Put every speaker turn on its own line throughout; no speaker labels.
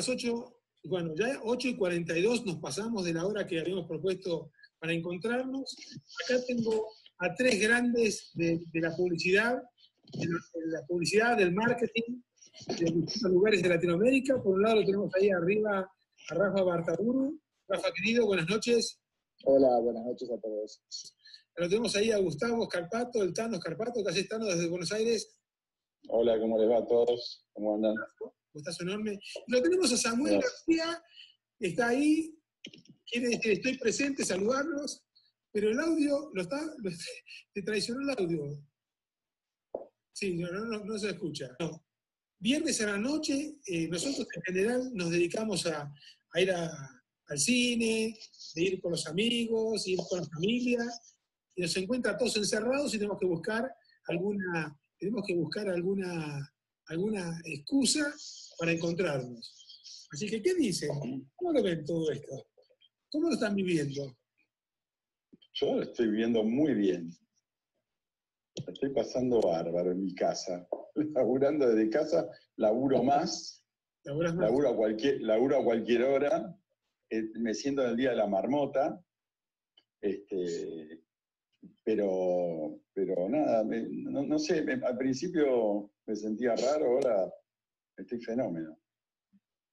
las 8, bueno, ya 8:42 nos pasamos de la hora que habíamos propuesto para encontrarnos. Acá tengo a tres grandes de la publicidad, de la publicidad, del marketing, de distintos lugares de Latinoamérica. Por un lado lo tenemos ahí arriba a Rafa Bartaburu. Rafa, querido, buenas noches.
Hola, buenas noches a todos.
Lo tenemos ahí a Gustavo Scarpato, el Tano Scarpato, que hace Tano desde Buenos Aires.
Hola, ¿cómo les va a todos? ¿Cómo andan?
Gustazo enorme. Lo tenemos a Samuel García, está ahí, quiere decir estoy presente, saludarlos, pero el audio te traicionó el audio. Sí, no se escucha. No. Viernes a la noche, nosotros en general nos dedicamos a ir al cine, de ir con los amigos, ir con la familia, y nos encuentra todos encerrados y tenemos que buscar alguna excusa para encontrarnos. Así que, ¿qué dicen? ¿Cómo lo ven todo esto? ¿Cómo lo están viviendo?
Yo lo estoy viviendo muy bien. La estoy pasando bárbaro en mi casa. Laburando desde casa, laburo más. Laburo a cualquier hora. Me siento en el día de la marmota. Pero nada, no sé, al principio me sentía raro, ahora estoy fenómeno.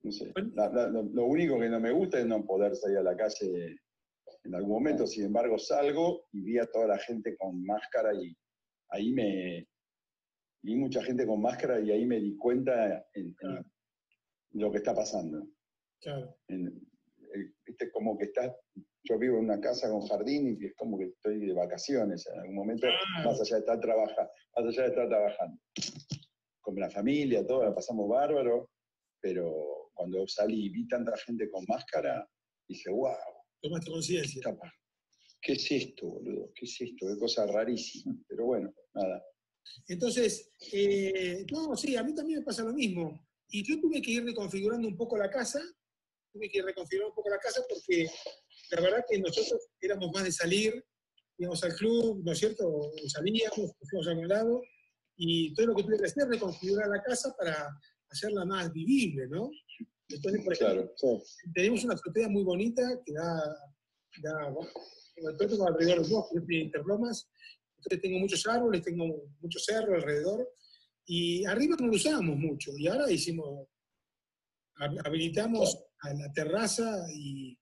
No sé, lo único que no me gusta es no poder salir a la calle en algún momento. Sin embargo, salgo y vi a toda la gente con máscara y ahí vi mucha gente con máscara y ahí me di cuenta en lo que está pasando.
Claro.
Viste, como que yo vivo en una casa con jardín y es como que estoy de vacaciones en algún momento, más allá de estar trabajando. Con la familia, todo, la pasamos bárbaro, pero cuando salí y vi tanta gente con máscara, dije, wow.
Tomaste conciencia.
¿Qué es esto, boludo? ¿Qué es esto? Qué cosa rarísima. Pero bueno, nada.
Entonces, sí, a mí también me pasa lo mismo. Y yo tuve que ir reconfigurando un poco la casa, porque la verdad que nosotros éramos más de salir, íbamos al club, ¿no es cierto? O salíamos, fuimos a algún lado, y todo lo que tuve que hacer es reconfigurar la casa para hacerla más vivible, ¿no? Entonces, por ejemplo, tenemos una azotea muy bonita que yo tengo alrededor de bosque de Interlomas, entonces tengo muchos árboles, tengo muchos cerros alrededor, y arriba no lo usábamos mucho, y ahora habilitamos a la terraza y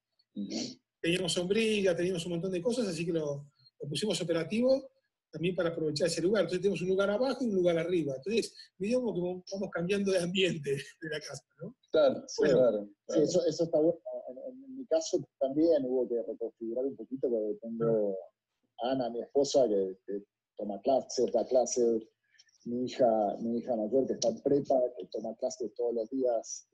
teníamos sombrilla, teníamos un montón de cosas, así que lo pusimos operativo también para aprovechar ese lugar. Entonces tenemos un lugar abajo y un lugar arriba. Entonces, digamos que vamos cambiando de ambiente de la casa, ¿no?
Claro, claro. Sí, eso está bueno. En mi caso también hubo que reconfigurar un poquito porque tengo a Ana, mi esposa, que toma clases, da clases, mi hija mayor que está en prepa, que toma clases todos los días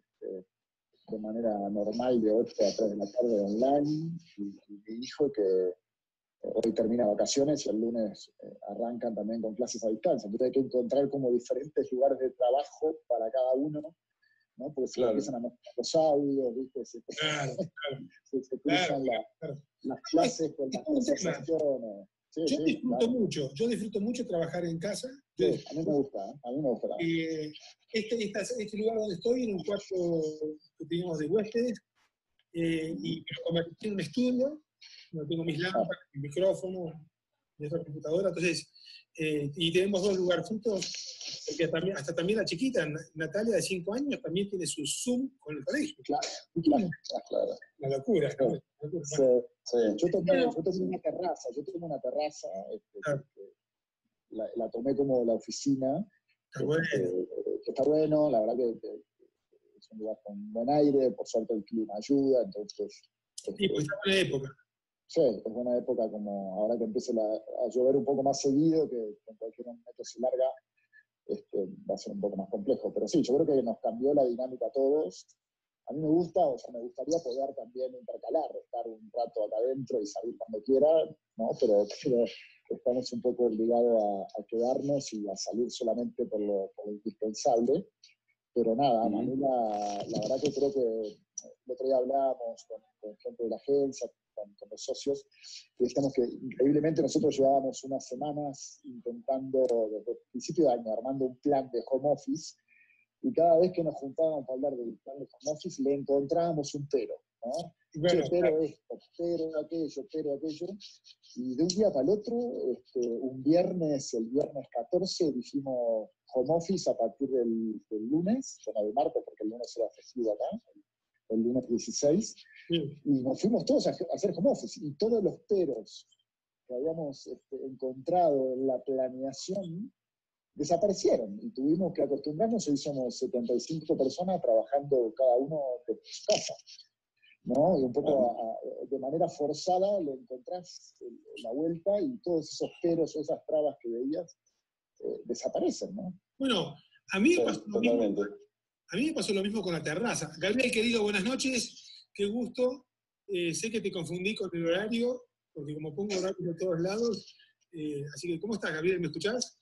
de manera normal de 8 a 3 de la tarde online, y mi hijo que hoy termina vacaciones y el lunes arrancan también con clases a distancia. Entonces hay que encontrar como diferentes lugares de trabajo para cada uno, ¿no? Porque se empiezan a mostrar los audios, ¿viste? Se cruzan las clases con las conversaciones.
Yo disfruto mucho trabajar en casa.
A mí me gusta.
Este lugar donde estoy, en un cuarto que teníamos de huéspedes, y lo convertí en un estudio, donde tengo mis lámparas, mi micrófono, mi otra computadora, entonces, y tenemos dos lugarcitos, porque hasta también la chiquita, Natalia, de 5 años, también tiene su Zoom con el colegio. Claro. La locura.
Yo tengo una terraza, que la tomé como la oficina, que está bueno, la verdad que es un lugar con buen aire, por suerte el clima ayuda, entonces...
Sí, pues está buena época.
Sí, es buena época, como ahora que empieza a llover un poco más seguido, que en cualquier momento se larga, va a ser un poco más complejo. Pero sí, yo creo que nos cambió la dinámica a todos. A mí me gustaría poder también intercalar, estar un rato acá adentro y salir cuando quiera, ¿no? Pero estamos un poco obligados a quedarnos y a salir solamente por lo indispensable. Pero nada, a mí la verdad que creo que el otro día hablábamos con gente de la agencia, con los socios, y decíamos que increíblemente nosotros llevábamos unas semanas intentando, desde el principio de año, armando un plan de home office, y cada vez que nos juntábamos para hablar del plan de home office, le encontrábamos un pero, ¿no?
Bueno,
pero esto, pero aquello. Y de un día para el otro, el viernes 14, dijimos home office a partir del lunes, bueno, del martes, porque el lunes era festivo acá, el lunes 16,
sí.
y nos fuimos todos a hacer home office, y todos los peros que habíamos encontrado en la planeación desaparecieron, y tuvimos que acostumbrarnos. Hoy somos 75 personas trabajando cada uno de su casa, ¿no? Y un poco de manera forzada le encontrás la vuelta, y todos esos peros o esas trabas que veías desaparecen, ¿no?
Bueno, a mí me pasó lo mismo.
Totalmente.
A mí me pasó lo mismo con la terraza. Gabriel, querido, buenas noches. Qué gusto. Sé que te confundí con el horario, porque como pongo horario de todos lados. Así que, ¿cómo estás, Gabriel? ¿Me escuchás?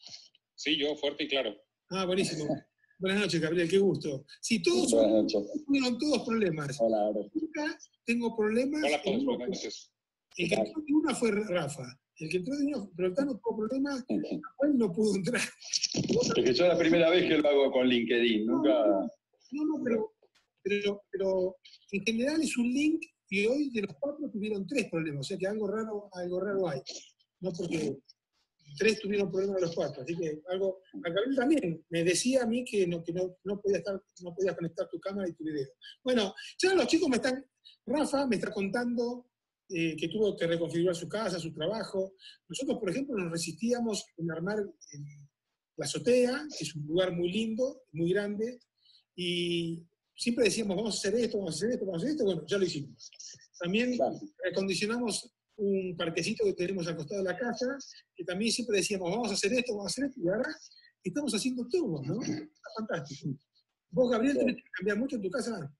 Sí, yo fuerte y claro.
Ah, buenísimo. Buenas noches, Gabriel, qué gusto. Sí, todos tuvieron todos problemas.
Hola,
Nunca tengo problemas.
Hola a todos, buenas noches.
El que entró de una fue Rafa. El que entró de una, pero acá no tuvo problemas, Rafael no pudo entrar.
Es que yo es la primera vez que lo hago con LinkedIn, nunca...
No, pero en general es un link, y hoy de los 4 tuvieron 3 problemas, o sea que algo raro hay. No porque 3 tuvieron problemas de los 4, así que algo... A Gabriel también me decía a mí que no podías conectar tu cámara y tu video. Bueno, ya los chicos Rafa me está contando que tuvo que reconfigurar su casa, su trabajo. Nosotros, por ejemplo, nos resistíamos en armar la azotea, que es un lugar muy lindo, muy grande, y siempre decíamos, vamos a hacer esto, bueno, ya lo hicimos. También recondicionamos un parquecito que tenemos al costado de la casa, que también siempre decíamos, vamos a hacer esto, y ahora estamos haciendo todo, ¿no? Está fantástico. ¿Vos, Gabriel, tenés que cambiar mucho en tu casa?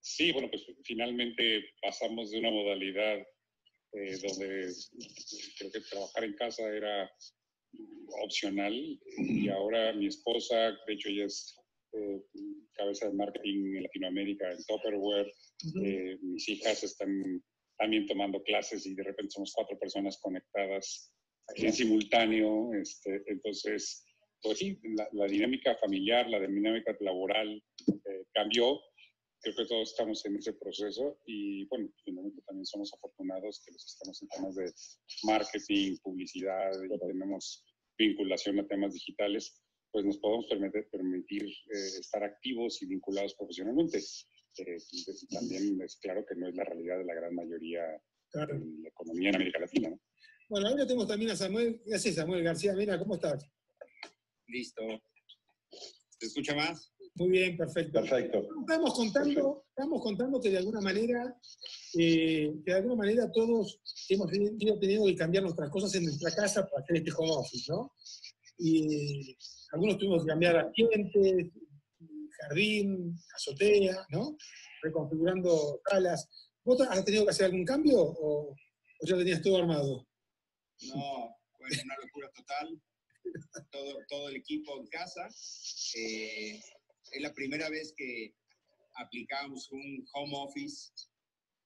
Sí, bueno, pues finalmente pasamos de una modalidad donde creo que trabajar en casa era opcional, y ahora mi esposa, de hecho ella es cabeza de marketing en Latinoamérica en Tupperware, mis hijas están también tomando clases, y de repente somos 4 personas conectadas en simultáneo, entonces, pues sí, la dinámica familiar, la dinámica laboral cambió. Creo que todos estamos en ese proceso, y bueno, finalmente también somos afortunados que los estamos en temas de marketing, publicidad, y tenemos vinculación a temas digitales, pues nos podemos permitir estar activos y vinculados profesionalmente. También es claro que no es la realidad de la gran mayoría de la economía en América Latina, ¿no?
Bueno, ahora tenemos también a Samuel. ¿Qué haces, Samuel García Mena? ¿Cómo estás?
Listo. ¿Se escucha más?
Muy bien, perfecto. Estamos contando que de alguna manera todos hemos tenido que cambiar nuestras cosas en nuestra casa para hacer este home office, ¿no? Y algunos tuvimos que cambiar ambientes, jardín, azotea, ¿no? Reconfigurando salas. ¿Vos has tenido que hacer algún cambio o ya tenías todo armado?
No, fue una locura total. Todo el equipo en casa. Es la primera vez que aplicamos un home office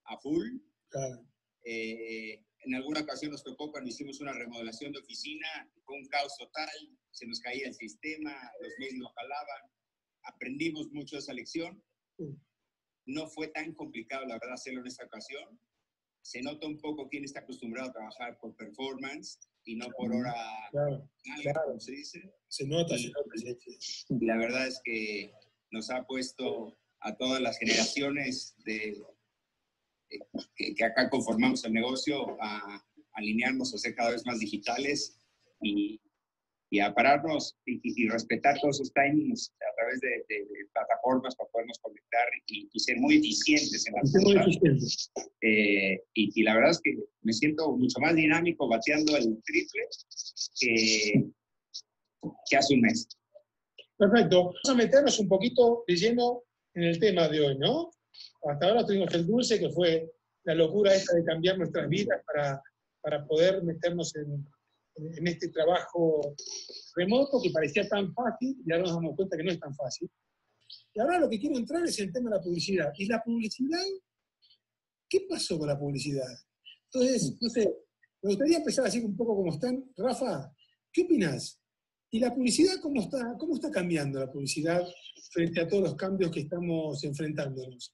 a full.
Claro.
En alguna ocasión nos tocó cuando hicimos una remodelación de oficina, fue un caos total, se nos caía el sistema, los mails no jalaban. Aprendimos mucho de esa lección. No fue tan complicado, la verdad, hacerlo en esta ocasión. Se nota un poco quién está acostumbrado a trabajar por performance y no por hora, como se dice.
Se nota.
La verdad es que nos ha puesto a todas las generaciones que acá conformamos el negocio a alinearnos, a ser cada vez más digitales y a pararnos y respetar todos esos timings a través de plataformas para podernos conectar y ser muy eficientes en las cosas. Y la verdad es que me siento mucho más dinámico bateando el triple que hace un mes.
Perfecto. Vamos a meternos un poquito de lleno en el tema de hoy, ¿no? Hasta ahora tuvimos el dulce, que fue la locura esta de cambiar nuestras vidas para poder meternos en este trabajo remoto que parecía tan fácil, y ahora nos damos cuenta que no es tan fácil. Y ahora lo que quiero entrar es el tema de la publicidad. ¿Y la publicidad? ¿Qué pasó con la publicidad? Entonces, no sé, me gustaría empezar así un poco como están. Rafa, ¿qué opinás? ¿Y la publicidad cómo está cambiando la publicidad frente a todos los cambios que estamos enfrentándonos?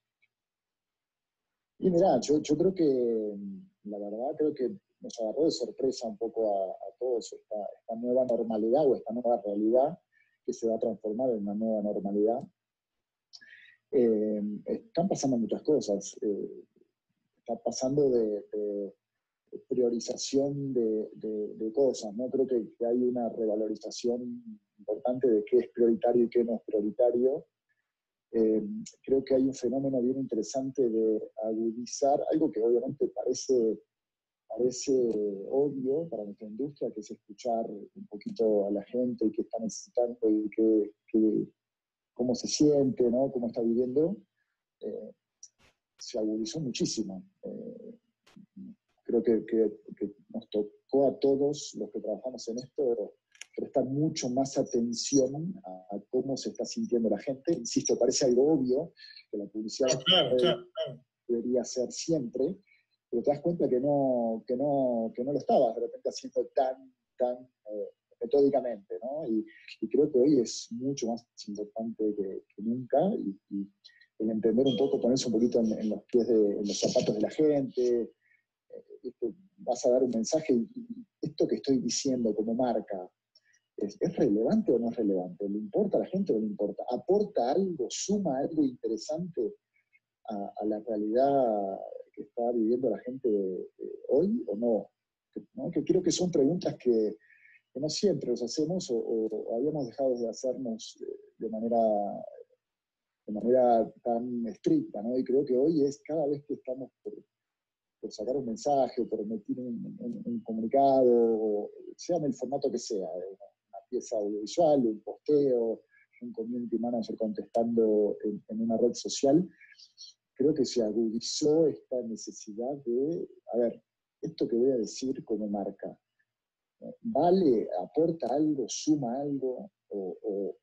Y mirá, yo creo que, la verdad, creo que nos agarró de sorpresa un poco a todos esta nueva normalidad o esta nueva realidad que se va a transformar en una nueva normalidad. Están pasando muchas cosas. Está pasando de priorización de cosas, ¿no? Creo que hay una revalorización importante de qué es prioritario y qué no es prioritario. Creo que hay un fenómeno bien interesante de agudizar algo que obviamente parece obvio para nuestra industria, que es escuchar un poquito a la gente y qué está necesitando y cómo se siente, ¿no? Cómo está viviendo. Se agudizó muchísimo. Creo que nos tocó a todos los que trabajamos en esto prestar mucho más atención a cómo se está sintiendo la gente. Insisto, parece algo obvio, que la publicidad
Claro.
debería ser siempre, pero te das cuenta que no lo estabas de repente haciendo tan metódicamente, ¿no? Y creo que hoy es mucho más importante que nunca, y el entender un poco, ponerse un poquito en los pies en los zapatos de la gente. Vas a dar un mensaje y esto que estoy diciendo como marca, ¿es relevante o no es relevante? ¿Le importa a la gente o no le importa? ¿Aporta algo, suma algo interesante a la realidad que está viviendo la gente hoy o no? ¿No? Que creo que son preguntas que no siempre los hacemos o habíamos dejado de hacernos de manera tan estricta, ¿no? Y creo que hoy es cada vez que estamos por sacar un mensaje, por emitir un comunicado, sea en el formato que sea, una pieza audiovisual, un posteo, un community manager contestando en una red social, creo que se agudizó esta necesidad de, a ver, esto que voy a decir como marca, ¿vale, aporta algo, suma algo o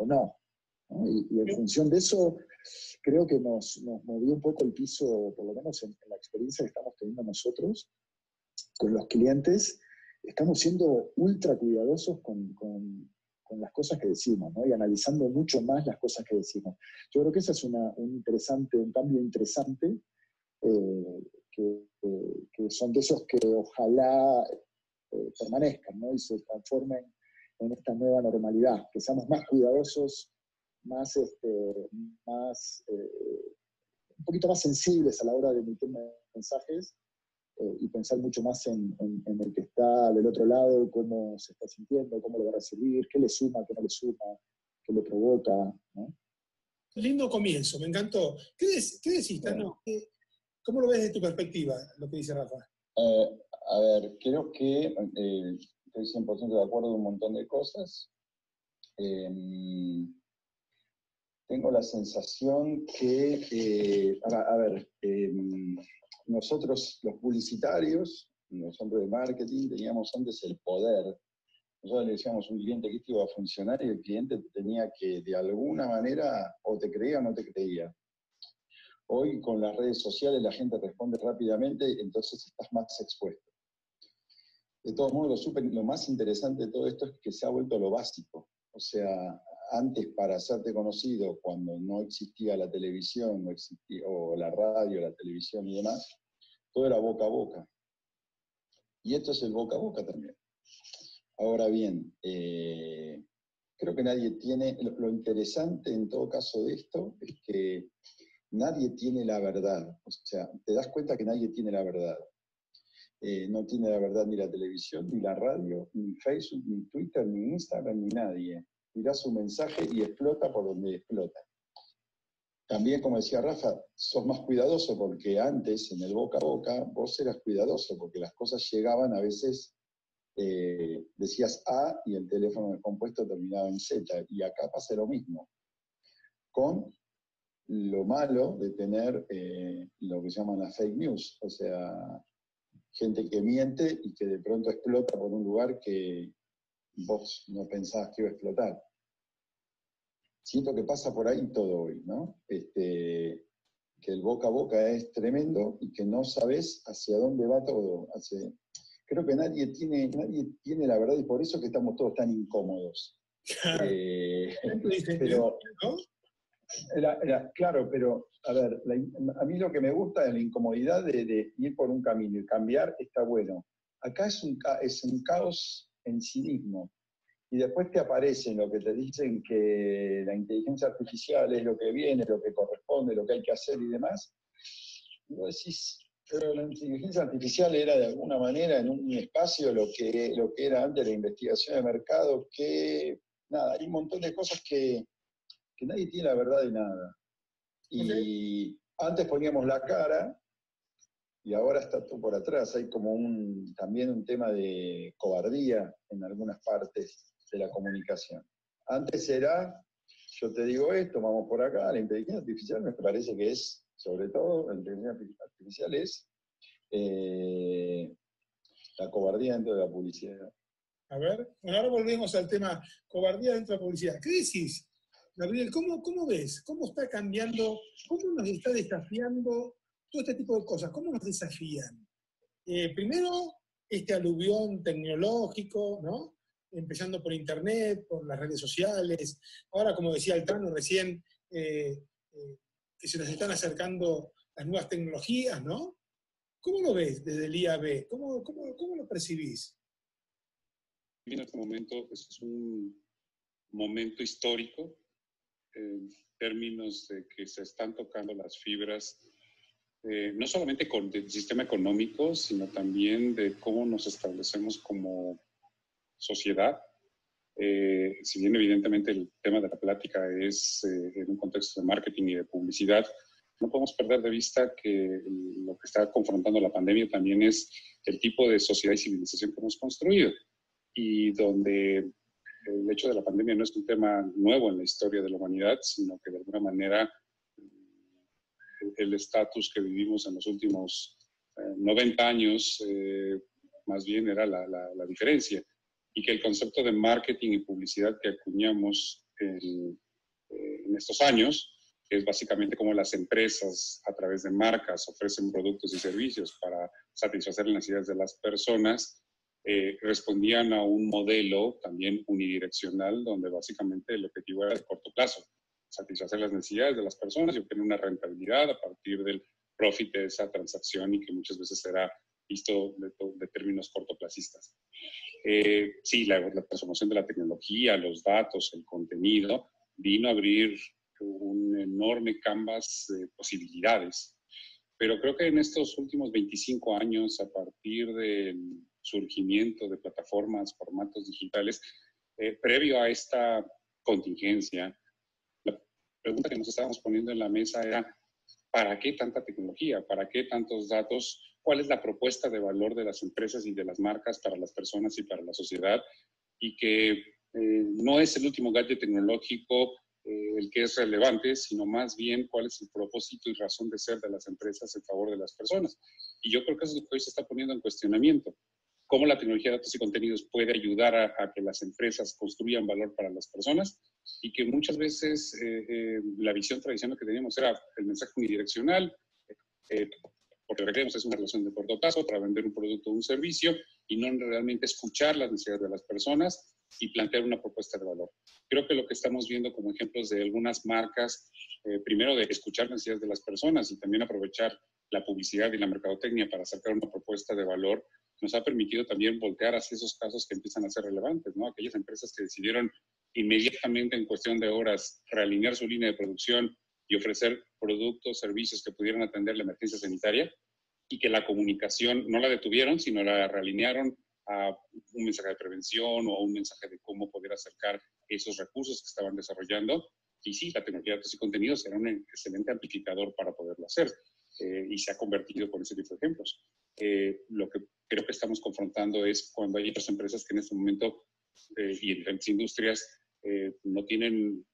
no? ¿No? Y en función de eso, creo que nos movió un poco el piso, por lo menos en la experiencia que estamos teniendo nosotros con los clientes. Estamos siendo ultra cuidadosos con las cosas que decimos, ¿no? Y analizando mucho más las cosas que decimos. Yo creo que ese es un cambio interesante, que son de esos que ojalá permanezcan, ¿no? Y se transformen en esta nueva normalidad, que seamos más cuidadosos, un poquito más sensibles a la hora de emitir mensajes, y pensar mucho más en el que está del otro lado, cómo se está sintiendo, cómo le va a recibir, qué le suma, qué no le suma, qué le provoca, ¿no?
Lindo comienzo, me encantó. ¿Qué decís, Tano? ¿Cómo lo ves desde tu perspectiva, lo que dice Rafa?
A ver, creo que estoy 100% de acuerdo en un montón de cosas. Tengo la sensación que, nosotros los publicitarios, los hombres de marketing, teníamos antes el poder. Nosotros le decíamos a un cliente que esto iba a funcionar y el cliente tenía que, de alguna manera, o te creía o no te creía. Hoy con las redes sociales la gente responde rápidamente, entonces estás más expuesto. De todos modos, lo más interesante de todo esto es que se ha vuelto lo básico. O sea, antes para hacerte conocido, cuando no existía la televisión, o la radio, la televisión y demás, todo era boca a boca. Y esto es el boca a boca también. Ahora bien, creo que nadie tiene, lo interesante en todo caso de esto es que nadie tiene la verdad. O sea, te das cuenta que nadie tiene la verdad. No tiene la verdad ni la televisión, ni la radio, ni Facebook, ni Twitter, ni Instagram, ni nadie. Mirás un mensaje y explota por donde explota. También, como decía Rafa, sos más cuidadoso porque antes, en el boca a boca, vos eras cuidadoso porque las cosas llegaban a veces, decías A y el teléfono compuesto terminaba en Z. Y acá pasa lo mismo. Con lo malo de tener lo que llaman las fake news, o sea, gente que miente y que de pronto explota por un lugar que vos no pensabas que iba a explotar. Siento que pasa por ahí todo hoy, ¿no? Que el boca a boca es tremendo y que no sabes hacia dónde va todo. creo que nadie tiene la verdad y por eso que estamos todos tan incómodos. Pero, ¿no? Claro, pero a ver, a mí lo que me gusta es la incomodidad de ir por un camino y cambiar está bueno. Acá es un caos en sí mismo. Y después te aparecen lo que te dicen que la inteligencia artificial es lo que viene, lo que corresponde, lo que hay que hacer y demás. Y vos decís, pero la inteligencia artificial era de alguna manera en un espacio lo que era antes la investigación de mercado, que nada, hay un montón de cosas que nadie tiene la verdad de nada. Y antes poníamos la cara y ahora está todo por atrás. Hay como también un tema de cobardía en algunas partes de la comunicación. Antes era, yo te digo esto, vamos por acá, la inteligencia artificial me parece que es, sobre todo, la inteligencia artificial es la cobardía dentro de la publicidad.
A ver, bueno, ahora volvemos al tema cobardía dentro de la publicidad. ¿Qué decís, Gabriel? ¿Cómo ves? ¿Cómo está cambiando? ¿Cómo nos está desafiando todo este tipo de cosas? ¿Cómo nos desafían? Primero, este aluvión tecnológico, ¿no? Empezando por Internet, por las redes sociales. Ahora, como decía Altano recién, que se nos están acercando las nuevas tecnologías, ¿no? ¿Cómo lo ves desde el IAB? ¿Cómo lo percibís?
En este momento es un momento histórico en términos de que se están tocando las fibras, no solamente del sistema económico, sino también de cómo nos establecemos como sociedad. Si bien evidentemente el tema de la plática es en un contexto de marketing y de publicidad, no podemos perder de vista que lo que está confrontando la pandemia también es el tipo de sociedad y civilización que hemos construido, y donde el hecho de la pandemia no es un tema nuevo en la historia de la humanidad, sino que de alguna manera el estatus que vivimos en los últimos 90 años más bien era la diferencia, y que el concepto de marketing y publicidad que acuñamos en estos años, que es básicamente como las empresas a través de marcas ofrecen productos y servicios para satisfacer las necesidades de las personas, respondían a un modelo también unidireccional, donde básicamente el objetivo era de corto plazo, satisfacer las necesidades de las personas y obtener una rentabilidad a partir del profit de esa transacción, y que muchas veces era visto de términos cortoplacistas. Sí, la transformación de la tecnología, los datos, el contenido, vino a abrir un enorme canvas de posibilidades. Pero creo que en estos últimos 25 años, a partir del surgimiento de plataformas, formatos digitales, previo a esta contingencia, la pregunta que nos estábamos poniendo en la mesa era: ¿para qué tanta tecnología? ¿Para qué tantos datos? ¿Cuál es la propuesta de valor de las empresas y de las marcas para las personas y para la sociedad? Y que no es el último gadget tecnológico el que es relevante, sino más bien cuál es el propósito y razón de ser de las empresas en favor de las personas. Y yo creo que eso es lo que hoy se está poniendo en cuestionamiento. Cómo la tecnología de datos y contenidos puede ayudar a que las empresas construyan valor para las personas, y que muchas veces la visión tradicional que teníamos era el mensaje unidireccional, porque lo que queremos es una relación de corto plazo para vender un producto o un servicio, y no realmente escuchar las necesidades de las personas y plantear una propuesta de valor. Creo que lo que estamos viendo como ejemplos de algunas marcas, primero de escuchar las necesidades de las personas y también aprovechar la publicidad y la mercadotecnia para sacar una propuesta de valor, nos ha permitido también voltear hacia esos casos que empiezan a ser relevantes, ¿no? Aquellas empresas que decidieron inmediatamente, en cuestión de horas, realinear su línea de producción y ofrecer productos, servicios que pudieran atender la emergencia sanitaria, y que la comunicación no la detuvieron, sino la realinearon a un mensaje de prevención o a un mensaje de cómo poder acercar esos recursos que estaban desarrollando. Y sí, la tecnología de datos y contenidos era un excelente amplificador para poderlo hacer, y se ha convertido con ese tipo de ejemplos. Lo que creo que estamos confrontando es cuando hay otras empresas que en este momento y en diferentes industrias no tienen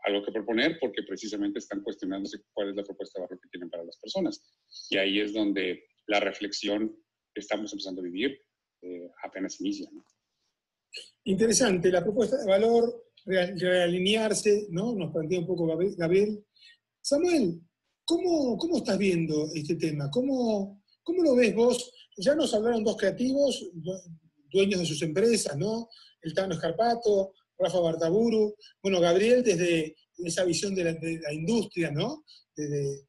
algo que proponer, porque precisamente están cuestionándose cuál es la propuesta de valor que tienen para las personas. Y ahí es donde la reflexión que estamos empezando a vivir apenas inicia, ¿no?
Interesante, la propuesta de valor, realinearse, ¿no? Nos plantea un poco Gabriel. Samuel, ¿cómo estás viendo este tema? ¿Cómo ¿Cómo lo ves vos? Ya nos hablaron dos creativos, dueños de sus empresas, ¿no? El Tano Escarpato, Rafa Bartaburu, bueno, Gabriel desde esa visión de la industria, ¿no? De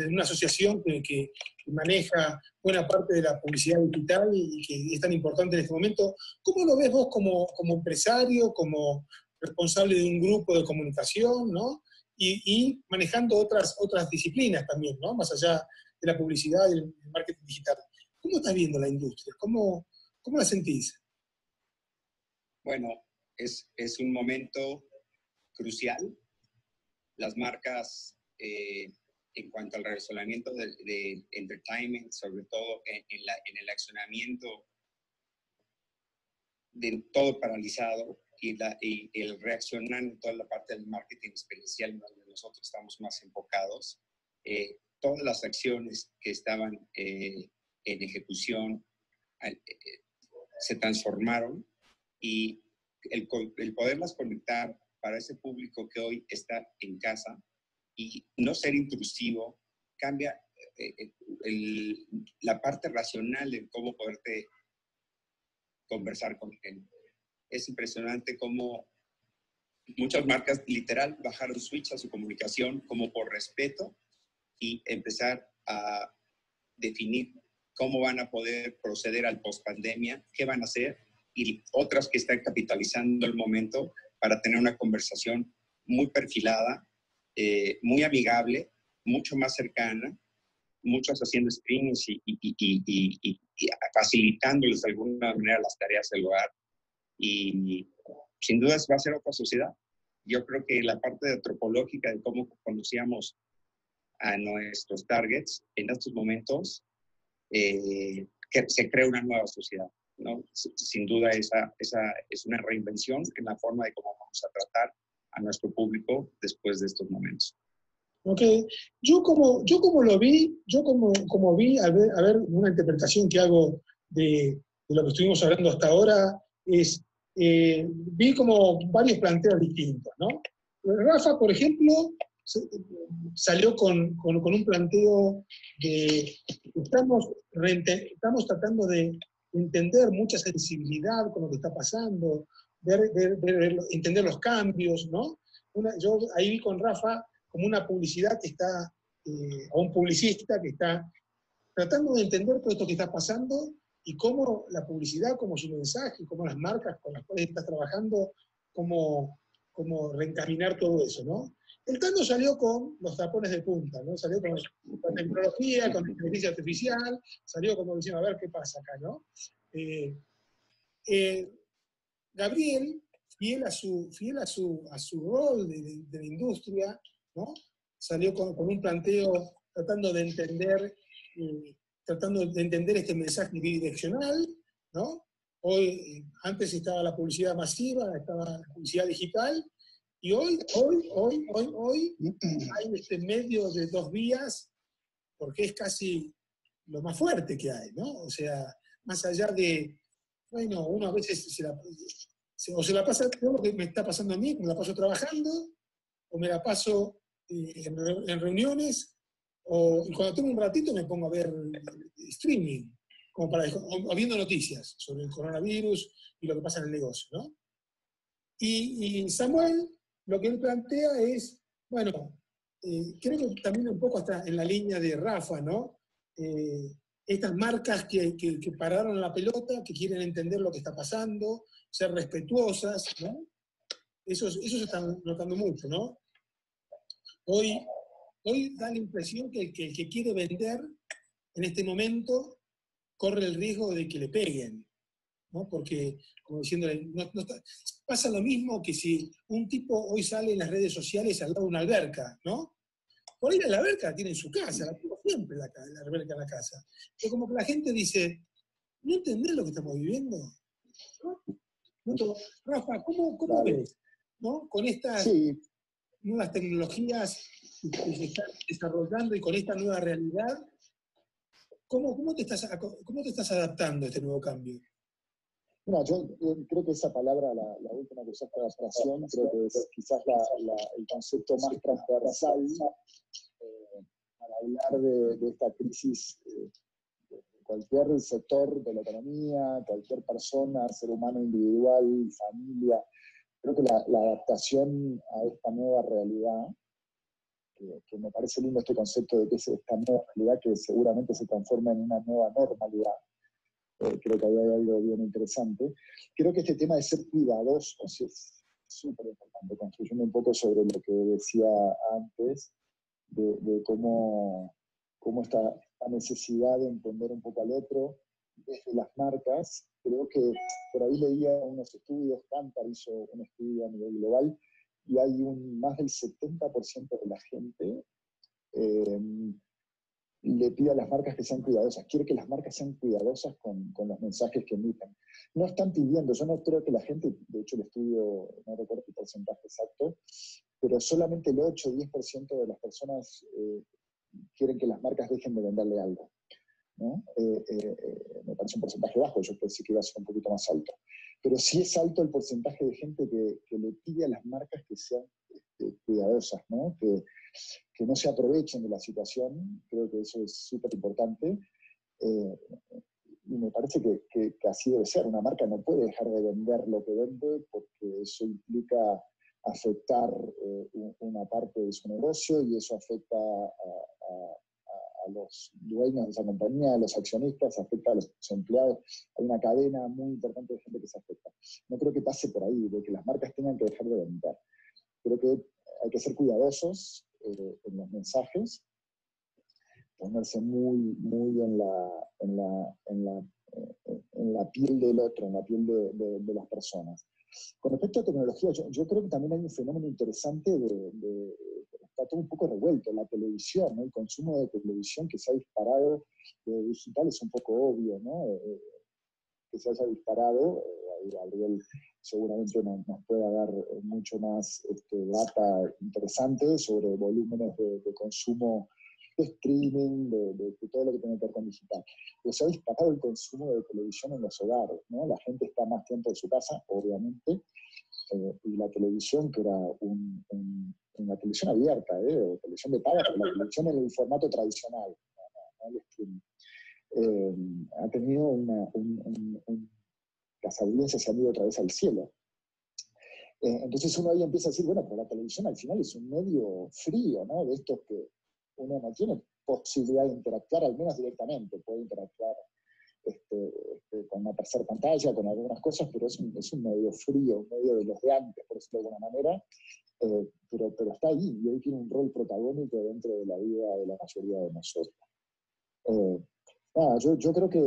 una asociación que maneja buena parte de la publicidad digital y que es tan importante en este momento. ¿Cómo lo ves vos como empresario, como responsable de un grupo de comunicación, ¿no? Y manejando otras disciplinas también, ¿no? Más allá de la publicidad y el marketing digital. ¿Cómo estás viendo la industria? ¿Cómo la sentís?
Bueno, es un momento crucial. Las marcas, en cuanto al relacionamiento de entertainment, sobre todo en el accionamiento de todo paralizado y el reaccionar en toda la parte del marketing experiencial donde nosotros estamos más enfocados, todas las acciones que estaban en ejecución se transformaron y el poderlas conectar para ese público que hoy está en casa y no ser intrusivo cambia la parte racional de cómo poderte conversar con gente. Es impresionante cómo muchas marcas literal bajaron switch a su comunicación como por respeto y empezar a definir cómo van a poder proceder al post-pandemia, qué van a hacer, y otras que están capitalizando el momento para tener una conversación muy perfilada, muy amigable, mucho más cercana, muchos haciendo streamings y facilitándoles de alguna manera las tareas del hogar. Y sin duda va a ser otra sociedad. Yo creo que la parte antropológica de cómo conocíamos a nuestros targets en estos momentos, que se crea una nueva sociedad, ¿no? Sin duda esa es una reinvención en la forma de cómo vamos a tratar a nuestro público después de estos momentos.
Ok, yo como vi, a ver, una interpretación que hago de lo que estuvimos hablando hasta ahora, es, vi como varios planteos distintos, ¿no? Rafa, por ejemplo, salió con un planteo de estamos tratando de entender mucha sensibilidad con lo que está pasando, entender los cambios, ¿no? Yo ahí vi con Rafa como una publicidad que está, o un publicista que está tratando de entender todo esto que está pasando y cómo la publicidad, como su mensaje, cómo las marcas con las cuales estás trabajando, cómo reencaminar todo eso, ¿no? El Tano salió con los tapones de punta, ¿no? Salió con tecnología, con inteligencia artificial, salió como diciendo, a ver qué pasa acá, ¿no? Gabriel, fiel a su rol de la industria, ¿no? Salió con un planteo tratando de entender este mensaje bidireccional, ¿no? Hoy, antes estaba la publicidad masiva, estaba la publicidad digital, y hoy hay este medio de dos vías, porque es casi lo más fuerte que hay, ¿no? O sea, más allá de, bueno, uno a veces se la pasa, lo que me está pasando a mí, me la paso trabajando, o me la paso en reuniones, y cuando tengo un ratito me pongo a ver streaming, o viendo noticias sobre el coronavirus y lo que pasa en el negocio, ¿no? Y Samuel, lo que él plantea es, bueno, creo que también un poco hasta en la línea de Rafa, ¿no? Estas marcas que pararon la pelota, que quieren entender lo que está pasando, ser respetuosas, ¿no? Eso se está notando mucho, ¿no? Hoy da la impresión que el que quiere vender en este momento corre el riesgo de que le peguen, ¿no? Porque, como diciéndole, pasa lo mismo que si un tipo hoy sale en las redes sociales al lado de una alberca, ¿no? Por ahí la alberca la tiene en su casa, la tengo siempre la alberca en la casa. Pero como que la gente dice, ¿no entendés lo que estamos viviendo? ¿No? Rafa, ¿cómo ves? ¿No? Con estas nuevas tecnologías que se están desarrollando y con esta nueva realidad, ¿cómo te estás adaptando a este nuevo cambio?
No, yo creo que esa palabra, la última que usaste, adaptación, creo que es quizás el concepto más transversal para hablar de esta crisis cualquier sector de la economía, cualquier persona, ser humano individual, familia. Creo que la adaptación a esta nueva realidad, que me parece lindo este concepto de que es esta nueva realidad que seguramente se transforma en una nueva normalidad, creo que ahí hay algo bien interesante. Creo que este tema de ser cuidadosos es súper importante, construyendo un poco sobre lo que decía antes, de cómo esta necesidad de entender un poco al otro desde las marcas. Creo que por ahí leía unos estudios, Kantar hizo un estudio a nivel global, y hay más del 70% de la gente le pide a las marcas que sean cuidadosas, quiere que las marcas sean cuidadosas con los mensajes que emiten. No están pidiendo, yo no creo que la gente, de hecho el estudio, no recuerdo el porcentaje exacto, pero solamente el 8 o 10% de las personas quieren que las marcas dejen de venderle algo, ¿no? Me parece un porcentaje bajo, yo pensé que iba a ser un poquito más alto. Pero sí es alto el porcentaje de gente que le pide a las marcas que sean cuidadosas, ¿no? Que no se aprovechen de la situación. Creo que eso es súper importante. Y me parece que así debe ser. Una marca no puede dejar de vender lo que vende porque eso implica afectar una parte de su negocio, y eso afecta a los dueños de esa compañía, a los accionistas, afecta a los empleados. Hay una cadena muy importante de gente que se afecta. No creo que pase por ahí, de que las marcas tengan que dejar de vender. Creo que hay que ser cuidadosos en los mensajes, ponerse muy en la piel del otro, en la piel de las personas. Con respecto a tecnología, yo creo que también hay un fenómeno interesante está todo un poco revuelto. La televisión, ¿no? El consumo de televisión que se ha disparado, digital es un poco obvio, ¿no? Que se haya disparado. Gabriel seguramente nos pueda dar mucho más data interesante sobre volúmenes de consumo, de streaming, de todo lo que tiene que ver con digital. Pero se ha disparado el consumo de televisión en los hogares, ¿no? La gente está más tiempo en su casa, obviamente, y la televisión, que era una televisión abierta, o televisión de paga, pero la televisión en el formato tradicional, no el streaming, ha tenido las audiencias se han ido otra vez al cielo. Entonces uno ahí empieza a decir, bueno, pero la televisión al final es un medio frío, ¿no? De estos que uno no tiene posibilidad de interactuar, al menos directamente, puede interactuar con una tercera pantalla, con algunas cosas, pero es un medio frío, un medio de los de antes, por decirlo de alguna manera, pero está ahí, y hoy tiene un rol protagónico dentro de la vida de la mayoría de nosotros. Yo creo que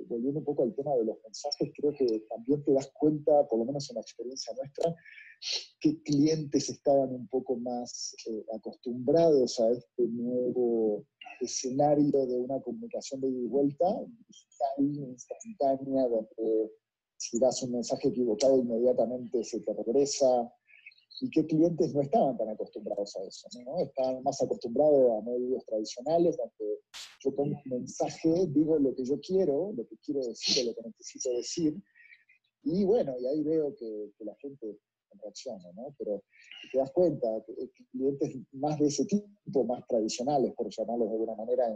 volviendo un poco al tema de los mensajes, creo que también te das cuenta, por lo menos en la experiencia nuestra, que clientes estaban un poco más acostumbrados a este nuevo escenario de una comunicación de ida y vuelta, digital, instantánea, donde si das un mensaje equivocado inmediatamente se te regresa, y qué clientes no estaban tan acostumbrados a eso, ¿no? Estaban más acostumbrados a medios tradicionales, donde yo pongo un mensaje, digo lo que yo quiero, lo que quiero decir o lo que necesito decir, y bueno, y ahí veo que la gente reacciona, ¿no? Pero te das cuenta que clientes más de ese tipo, más tradicionales, por llamarlos de alguna manera,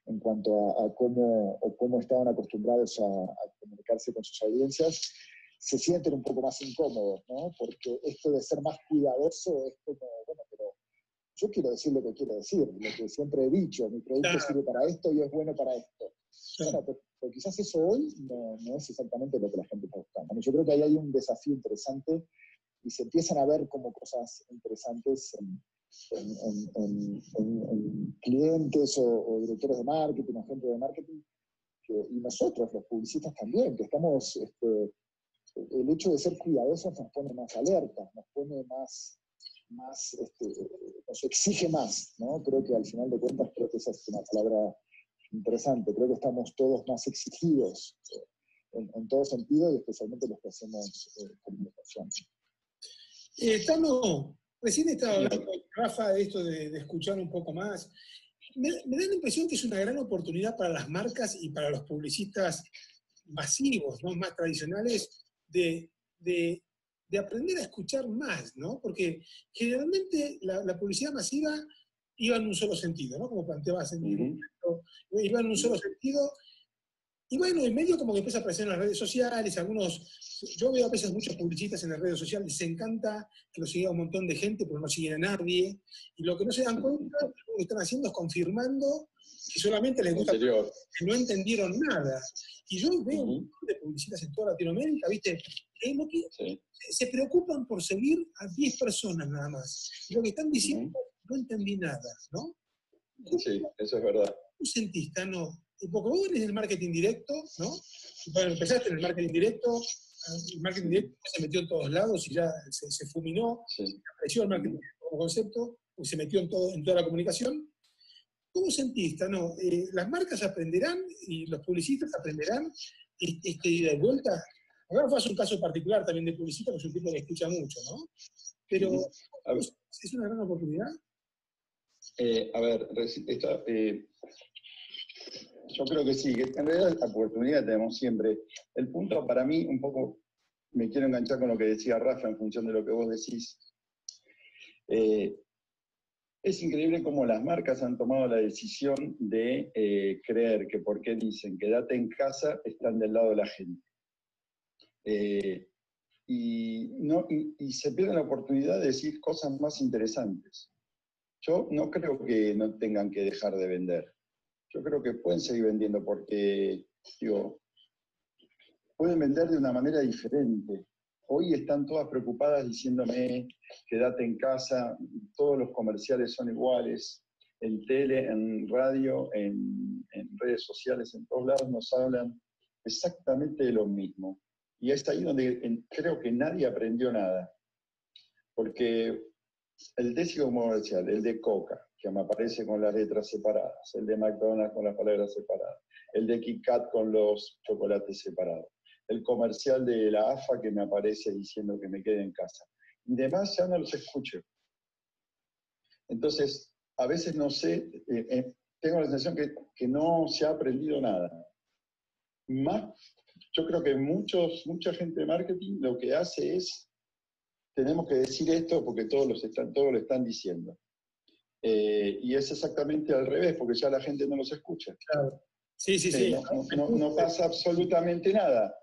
en cuanto a cómo estaban acostumbrados a comunicarse con sus audiencias, se sienten un poco más incómodos, ¿no? Porque esto de ser más cuidadoso es como, bueno, pero yo quiero decir lo que quiero decir, lo que siempre he dicho, mi producto sirve para esto y es bueno para esto. Bueno, pero quizás eso hoy no es exactamente lo que la gente está buscando. Yo creo que ahí hay un desafío interesante y se empiezan a ver como cosas interesantes en clientes o directores de marketing, agentes de marketing, y nosotros, los publicistas también, que estamos... el hecho de ser cuidadosos nos pone más alerta, nos pone más nos exige más, ¿no? Creo que al final de cuentas, creo que esa es una palabra interesante, creo que estamos todos más exigidos en todo sentido, y especialmente los que hacemos comunicación.
Recién estaba hablando con Rafa de esto de escuchar un poco más. Me da la impresión que es una gran oportunidad para las marcas y para los publicistas masivos, ¿no? Más tradicionales, de aprender a escuchar más, ¿no? Porque generalmente la publicidad masiva iba en un solo sentido, ¿no? Como planteabas en mi momento, iba en un solo sentido. Y bueno, en medio como que empieza a aparecer en las redes sociales, yo veo a veces muchos publicistas en las redes sociales, les encanta que lo siga un montón de gente, pero no siguen a nadie, y lo que no se dan cuenta, lo que están haciendo es confirmando que solamente les gusta, que no entendieron nada. Y yo veo un montón de publicistas en toda Latinoamérica, ¿viste? Se preocupan por seguir a 10 personas nada más. Y lo que están diciendo, no entendí nada, ¿no?
Sí, eso es verdad.
¿Tú sentís, Tano? Porque vos eres del marketing directo, ¿no? Bueno, empezaste en el marketing directo se metió en todos lados y ya se fuminó, apareció el marketing como concepto, y se metió en toda la comunicación. ¿Cómo sentís, Tano? ¿Las marcas aprenderán y los publicistas aprenderán este ida y vuelta? Ahora fue un caso particular también de publicista, porque es un tipo que escucha mucho, ¿no? Pero, ¿es una gran oportunidad?
A ver, yo creo que sí, que en realidad la oportunidad tenemos siempre. El punto para mí, un poco, me quiero enganchar con lo que decía Rafa en función de lo que vos decís. Es increíble cómo las marcas han tomado la decisión de creer que porque dicen quédate en casa, están del lado de la gente. Y se pierde la oportunidad de decir cosas más interesantes. Yo no creo que no tengan que dejar de vender. Yo creo que pueden seguir vendiendo porque, digo, pueden vender de una manera diferente. Hoy están todas preocupadas diciéndome, quédate en casa, todos los comerciales son iguales, en tele, en radio, en redes sociales, en todos lados nos hablan exactamente de lo mismo. Y es ahí donde creo que nadie aprendió nada. Porque el décimo comercial, el de Coca, que me aparece con las letras separadas, el de McDonald's con las palabras separadas, el de Kit Kat con los chocolates separados, el comercial de la AFA que me aparece diciendo que me quede en casa. Y demás ya no los escucho. Entonces, a veces no sé, tengo la sensación que no se ha aprendido nada. Más, yo creo que mucha gente de marketing lo que hace es, tenemos que decir esto porque todos lo están diciendo. Y es exactamente al revés, porque ya la gente no los escucha.
Claro. Sí.
No pasa absolutamente nada.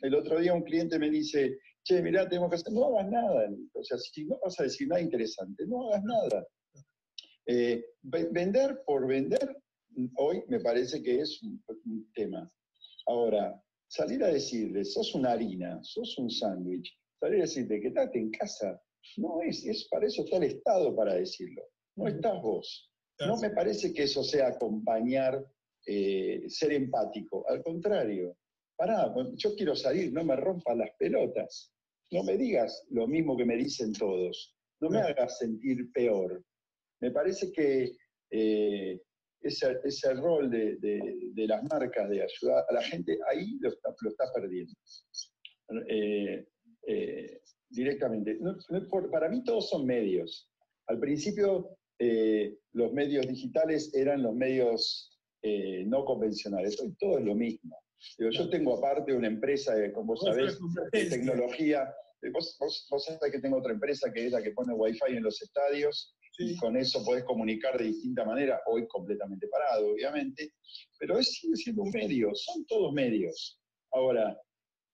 El otro día un cliente me dice, che, mirá, tenemos que hacer, no hagas nada. O sea, si no vas a decir nada interesante, no hagas nada. Vender por vender, hoy me parece que es un tema. Ahora, salir a decirle, sos una harina, sos un sándwich, salir a decirte, quédate en casa, no es para eso está el Estado para decirlo. No estás vos. No me parece que eso sea acompañar, ser empático. Al contrario, pará, yo quiero salir, no me rompas las pelotas. No me digas lo mismo que me dicen todos. No me hagas sentir peor. Me parece que ese rol de las marcas de ayudar a la gente, ahí lo está perdiendo. Directamente. Para mí todos son medios. Al principio los medios digitales eran los medios no convencionales. Hoy todo es lo mismo. Yo tengo aparte una empresa, como sabés, de tecnología. Vos sabés que tengo otra empresa que es la que pone Wi-Fi en los estadios. Sí. Y con eso podés comunicar de distinta manera, hoy completamente parado, obviamente. Pero sigue siendo un medio, son todos medios. Ahora,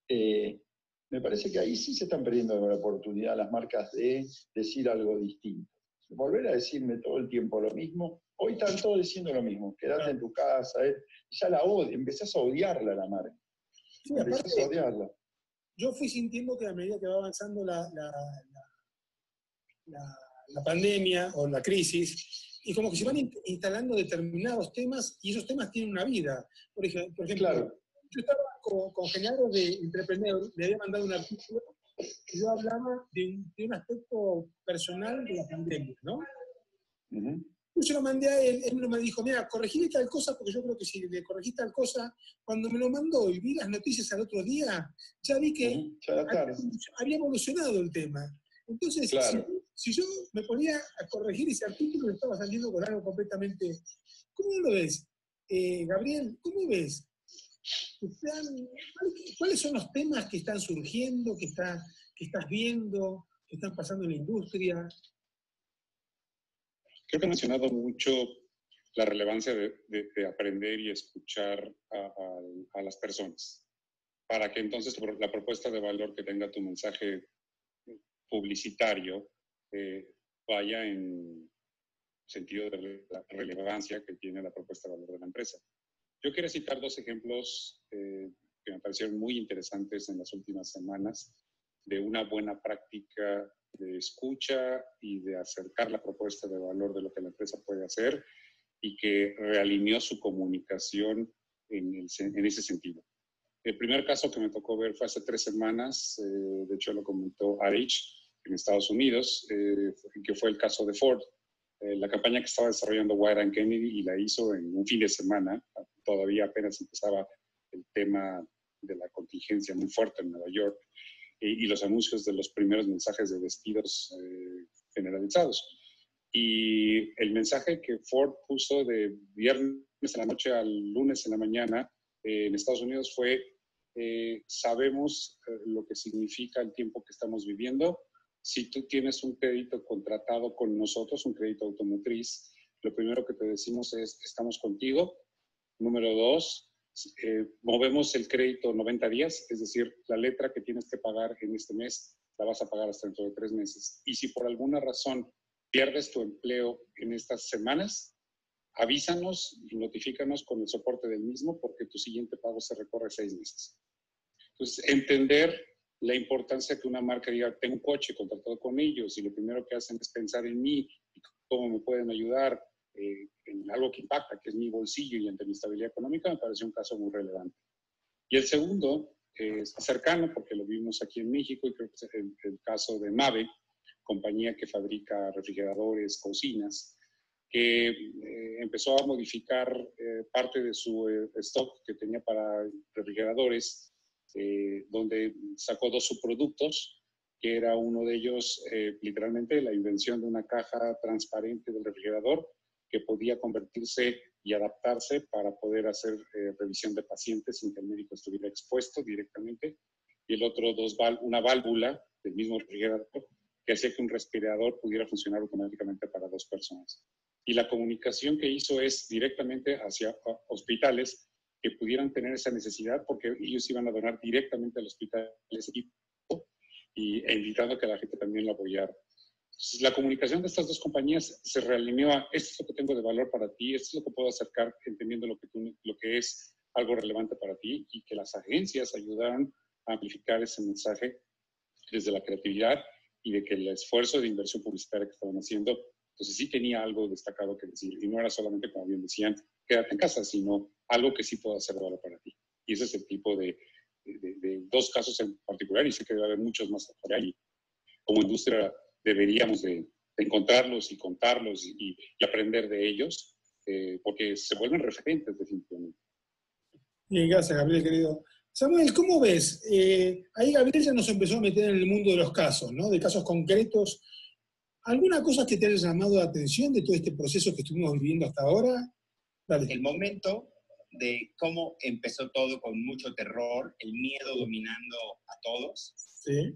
me parece que ahí sí se están perdiendo la oportunidad las marcas de decir algo distinto. Volver a decirme todo el tiempo lo mismo. Hoy están todos diciendo lo mismo. Quedate en tu casa. Ya la empezás a odiarla la marca. Sí, empezás a odiarla.
Yo fui sintiendo que a medida que va avanzando la pandemia o la crisis, y como que se van instalando determinados temas, y esos temas tienen una vida. Por ejemplo, claro. Yo estaba con Genaro de Entrepreneur, le había mandado un artículo que yo hablaba de un aspecto personal de la pandemia, ¿no? Yo lo mandé a él, él me dijo, mira, corregí tal cosa, porque yo creo que si le corregí tal cosa, cuando me lo mandó y vi las noticias al otro día, ya vi que había evolucionado el tema. Entonces, claro. si yo me ponía a corregir ese artículo, estaba saliendo con algo completamente... ¿Cómo lo ves? Gabriel, ¿cómo ves? ¿Cuáles son los temas que están surgiendo, que estás viendo, que están pasando en la industria?
Creo que he mencionado mucho la relevancia de aprender y escuchar a las personas, para que entonces la propuesta de valor que tenga tu mensaje publicitario vaya en sentido de la relevancia que tiene la propuesta de valor de la empresa. Yo quiero citar dos ejemplos que me parecieron muy interesantes en las últimas semanas de una buena práctica de escucha y de acercar la propuesta de valor de lo que la empresa puede hacer y que realineó su comunicación en ese sentido. El primer caso que me tocó ver fue hace 3 semanas, de hecho lo comentó RH en Estados Unidos, que fue el caso de Ford. La campaña que estaba desarrollando Wieden Kennedy y la hizo en un fin de semana, todavía apenas empezaba el tema de la contingencia muy fuerte en Nueva York, y los anuncios de los primeros mensajes de despidos generalizados. Y el mensaje que Ford puso de viernes en la noche al lunes en la mañana en Estados Unidos fue: sabemos lo que significa el tiempo que estamos viviendo. Si tú tienes un crédito contratado con nosotros, un crédito automotriz, lo primero que te decimos es: estamos contigo. Número 2, movemos el crédito 90 días, es decir, la letra que tienes que pagar en este mes la vas a pagar hasta dentro de 3 meses. Y si por alguna razón pierdes tu empleo en estas semanas, avísanos y notifícanos con el soporte del mismo, porque tu siguiente pago se recorre 6 meses. Entonces, entender la importancia que una marca diga: tengo un coche contratado con ellos y lo primero que hacen es pensar en mí y cómo me pueden ayudar en algo que impacta, que es mi bolsillo y ante mi estabilidad económica, me pareció un caso muy relevante. Y el segundo es cercano, porque lo vimos aquí en México, y creo que es el caso de Mave, compañía que fabrica refrigeradores, cocinas, que empezó a modificar parte de su stock que tenía para refrigeradores, donde sacó 2 subproductos, que era uno de ellos literalmente la invención de una caja transparente del refrigerador que podía convertirse y adaptarse para poder hacer revisión de pacientes sin que el médico estuviera expuesto directamente. Y el otro, una válvula del mismo refrigerador que hacía que un respirador pudiera funcionar automáticamente para 2 personas. Y la comunicación que hizo es directamente hacia hospitales que pudieran tener esa necesidad, porque ellos iban a donar directamente al hospital ese equipo e invitando a que la gente también lo apoyara. Entonces, la comunicación de estas 2 compañías se realineó a: esto es lo que tengo de valor para ti, esto es lo que puedo acercar entendiendo lo que es algo relevante para ti, y que las agencias ayudaron a amplificar ese mensaje desde la creatividad y de que el esfuerzo de inversión publicitaria que estaban haciendo, entonces sí tenía algo destacado que decir, y no era solamente, como bien decían, quédate en casa, sino algo que sí pueda hacer valor para ti. Y ese es el tipo de 2 casos en particular, y sé que debe haber muchos más afuera, y como industria deberíamos de encontrarlos y contarlos y aprender de ellos, porque se vuelven referentes definitivamente.
Bien, gracias, Gabriel, querido. Samuel, ¿cómo ves? Ahí Gabriel ya nos empezó a meter en el mundo de los casos, ¿no? De casos concretos. ¿Alguna cosa que te haya llamado la atención de todo este proceso que estuvimos viviendo hasta ahora? Dale.
El momento de cómo empezó todo con mucho terror, el miedo dominando a todos,
Sí.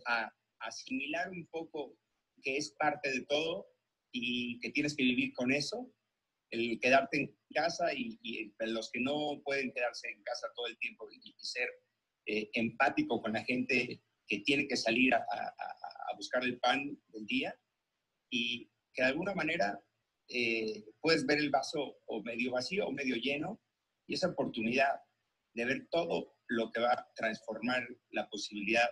A asimilar un poco que es parte de todo y que tienes que vivir con eso, el quedarte en casa y los que no pueden quedarse en casa todo el tiempo y ser empático con la gente que tiene que salir a buscar el pan del día, y que de alguna manera puedes ver el vaso o medio vacío o medio lleno, y esa oportunidad de ver todo lo que va a transformar la posibilidad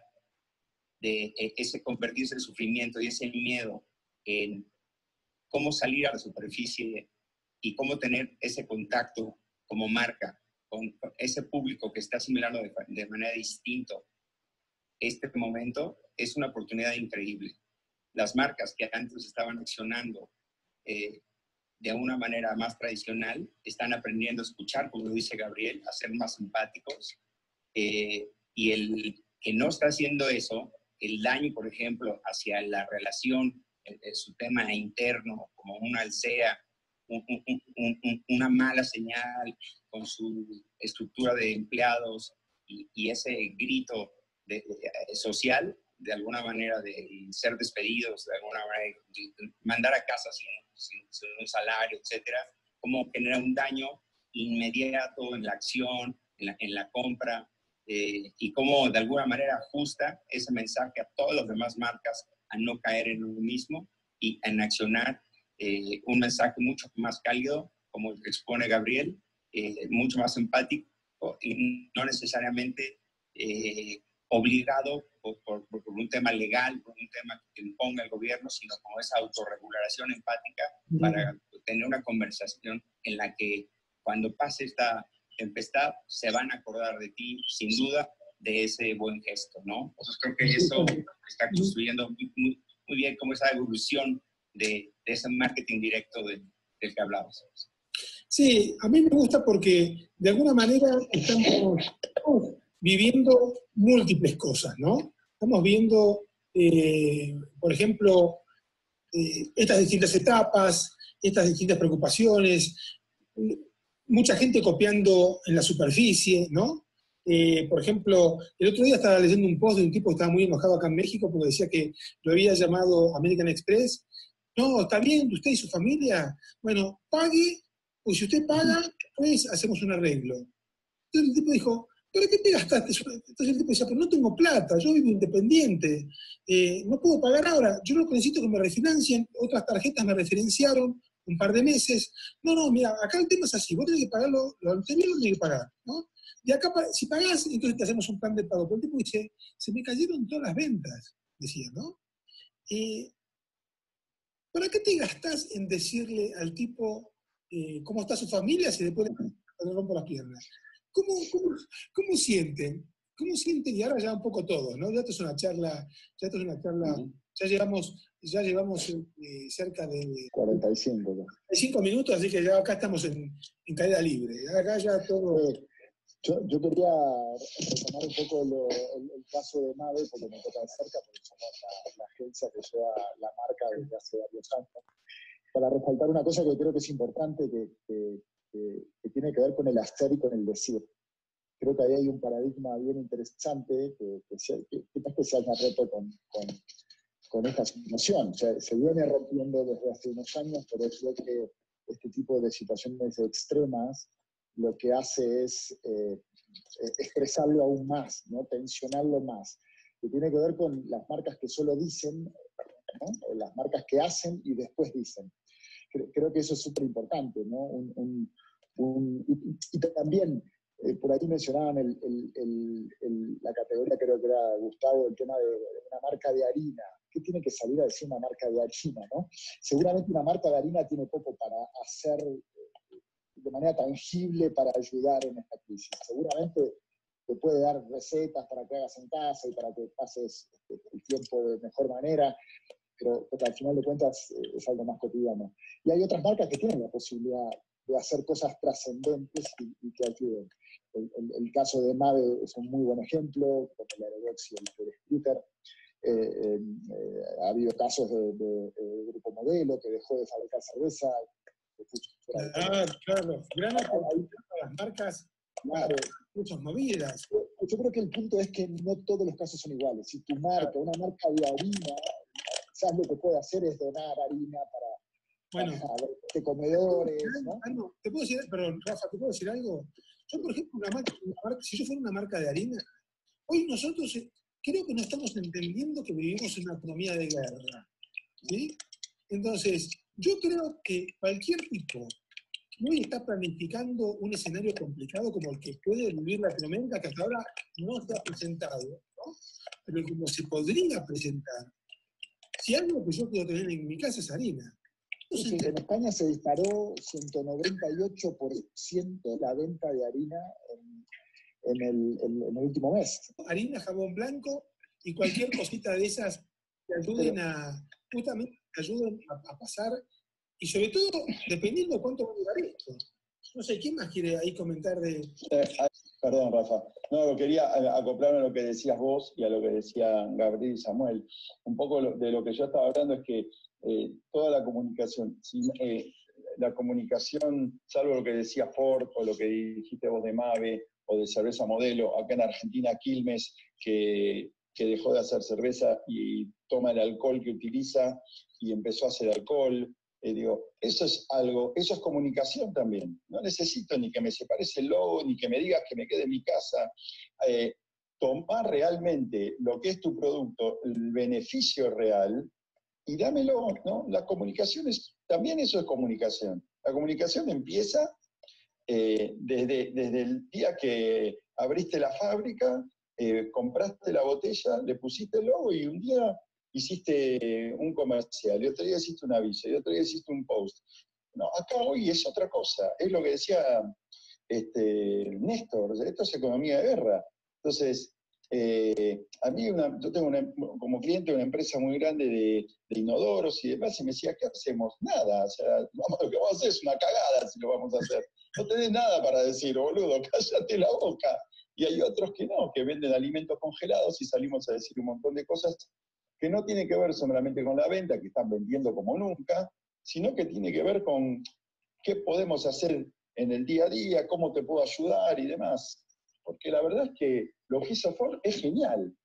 de ese convertirse en sufrimiento y ese miedo en cómo salir a la superficie y cómo tener ese contacto como marca con ese público que está asimilando de manera distinta este momento, es una oportunidad increíble. Las marcas que antes estaban accionando de una manera más tradicional están aprendiendo a escuchar, como dice Gabriel, a ser más empáticos, y el que no está haciendo eso, el daño, por ejemplo, hacia la relación, su tema interno, como una alcea, una mala señal con su estructura de empleados y ese grito social, de alguna manera, de ser despedidos, de alguna manera, de mandar a casa sin un salario, etcétera, cómo genera un daño inmediato en la acción, en la compra, y cómo de alguna manera ajusta ese mensaje a todas las demás marcas a no caer en lo mismo y en accionar un mensaje mucho más cálido, como el que expone Gabriel, mucho más empático y no necesariamente obligado por un tema legal, por un tema que imponga el gobierno, sino como esa autorregulación empática para tener una conversación en la que cuando pase esta tempestad se van a acordar de ti, sin duda, de ese buen gesto, ¿no? Entonces creo que eso está construyendo muy bien como esa evolución de ese marketing directo del que hablabas.
Sí, a mí me gusta porque de alguna manera estamos viviendo múltiples cosas, ¿no? Estamos viendo, por ejemplo, estas distintas etapas, estas distintas preocupaciones, mucha gente copiando en la superficie, ¿no? Por ejemplo, el otro día estaba leyendo un post de un tipo que estaba muy enojado acá en México porque decía que lo había llamado American Express. No, está bien, usted y su familia, bueno, pague, pues si usted paga, pues hacemos un arreglo. Entonces el tipo dijo, ¿pero qué te gastaste? Entonces el tipo decía, pero no tengo plata, yo vivo independiente, no puedo pagar ahora, yo lo que necesito es que me refinancien, otras tarjetas me referenciaron un par de meses. No, mira, acá el tema es así, vos tenés que pagarlo, lo anterior lo tenés que pagar, ¿no? Y acá, si pagás, entonces te hacemos un plan de pago. Pero el tipo dice, se me cayeron todas las ventas, decía, ¿no? ¿Para qué te gastás en decirle al tipo cómo está su familia si después le rompo las piernas? ¿Cómo sienten? ¿Cómo sienten? Y ahora ya un poco todos, ¿no? Ya esto es una charla, ya llevamos cerca de 45 minutos, así que ya acá estamos en caída libre. Acá ya todo...
Yo quería retomar un poco el caso de Mave, porque me toca de cerca, porque somos la agencia que lleva la marca desde hace varios años, para resaltar una cosa que creo que es importante, que tiene que ver con el hacer y con el decir. Creo que ahí hay un paradigma bien interesante que se haya roto con esta situación. O sea, se viene rompiendo desde hace unos años, pero creo que este tipo de situaciones extremas lo que hace es expresarlo aún más, ¿no? Tensionarlo más, que tiene que ver con las marcas que solo dicen, ¿no? Las marcas que hacen y después dicen. Creo que eso es súper importante, ¿no? Y también, por ahí mencionaban la categoría, creo que era Gustavo, el tema de una marca de harina. ¿Qué tiene que salir a decir una marca de harina, ¿no? Seguramente una marca de harina tiene poco para hacer de manera tangible para ayudar en esta crisis. Seguramente te puede dar recetas para que hagas en casa y para que pases el tiempo de mejor manera, pero al final de cuentas es algo más cotidiano. Y hay otras marcas que tienen la posibilidad de hacer cosas trascendentes y que ayuden. El caso de Mave es un muy buen ejemplo, con el Aerobox y el Scooter. Ha habido casos de Grupo Modelo que dejó de fabricar cerveza.
Claro, gran oportunidad para las marcas, claro, muchas movidas.
Yo creo que el punto es que no todos los casos son iguales. Si tu marca, una marca de harina, quizás lo que puede hacer es donar harina para comedores, ¿no?
¿Te puedo decir, perdón, Rafa, ¿te puedo decir algo? Yo, por ejemplo, si yo fuera una marca de harina, hoy nosotros creo que no estamos entendiendo que vivimos en una economía de guerra, ¿sí? Entonces, yo creo que cualquier tipo que hoy está planificando un escenario complicado como el que puede vivir Latinoamérica, que hasta ahora no se ha presentado, ¿no? Pero como se podría presentar, si algo que yo quiero tener en mi casa es harina.
Sí, en España se disparó 198% la venta de harina en el último mes.
Harina, jabón blanco y cualquier cosita de esas que ayuden justamente que ayuden a pasar, y sobre todo, dependiendo de cuánto va a durar esto. No sé, ¿quién más quiere ahí comentar de...?
Perdón, Rafa. No, quería acoplarme a lo que decías vos y a lo que decían Gabriel y Samuel. Un poco de lo que yo estaba hablando es que toda la comunicación, la comunicación, salvo lo que decía Ford o lo que dijiste vos de Mave o de Cerveza Modelo, acá en Argentina Quilmes, que dejó de hacer cerveza y toma el alcohol que utiliza y empezó a hacer alcohol. Digo, eso es algo, eso es comunicación también. No necesito ni que me separes el logo, ni que me digas que me quede en mi casa. Tomar realmente lo que es tu producto, el beneficio real, y dámelo, ¿no? La comunicación también eso es comunicación. La comunicación empieza desde el día que abriste la fábrica, compraste la botella, le pusiste el logo y un día hiciste un comercial, y otro día hiciste un aviso, y otro día hiciste un post. No, acá hoy es otra cosa, es lo que decía Néstor, esto es economía de guerra. Entonces, a mí yo tengo como cliente una empresa muy grande de inodoros y demás, y me decía, ¿qué hacemos? Nada, o sea, lo que vamos a hacer es una cagada si lo vamos a hacer. No tenés nada para decir, boludo, cállate la boca. Y hay otros que no, que venden alimentos congelados y salimos a decir un montón de cosas que no tiene que ver solamente con la venta, que están vendiendo como nunca, sino que tiene que ver con qué podemos hacer en el día a día, cómo te puedo ayudar y demás. Porque la verdad es que lo que hizo Ford es genial.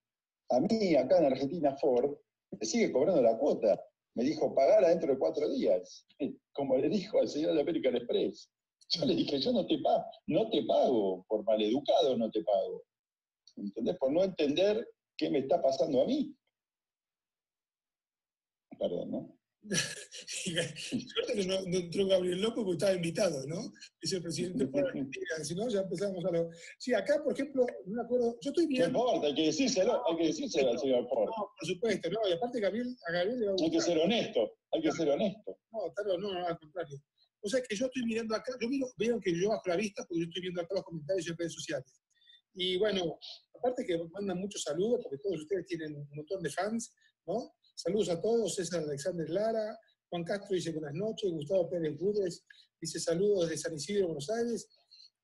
A mí, acá en Argentina, Ford me sigue cobrando la cuota. Me dijo, pagala dentro de 4 días, como le dijo al señor de American Express. Yo le dije, yo no te pago, por maleducado no te pago. ¿Entendés? Por no entender qué me está pasando a mí. Perdón, ¿no?
Suerte que no entró Gabriel López porque estaba invitado, ¿no? Es el presidente de Argentina, si no ya empezamos a lo... Sí, acá, por ejemplo, no me acuerdo, yo estoy mirando...
No importa, hay que decírselo al señor Ford.
No, por supuesto, no, y aparte a Gabriel le va a gustar.
Hay que ser honesto.
No, al contrario. O sea que yo estoy mirando acá, vieron que yo bajo la vista porque yo estoy viendo acá los comentarios en redes sociales. Y bueno, aparte que mandan muchos saludos, porque todos ustedes tienen un montón de fans, ¿no? Saludos a todos, César Alexander Lara, Juan Castro dice buenas noches, Gustavo Pérez Gúdez dice saludos desde San Isidro, Buenos Aires,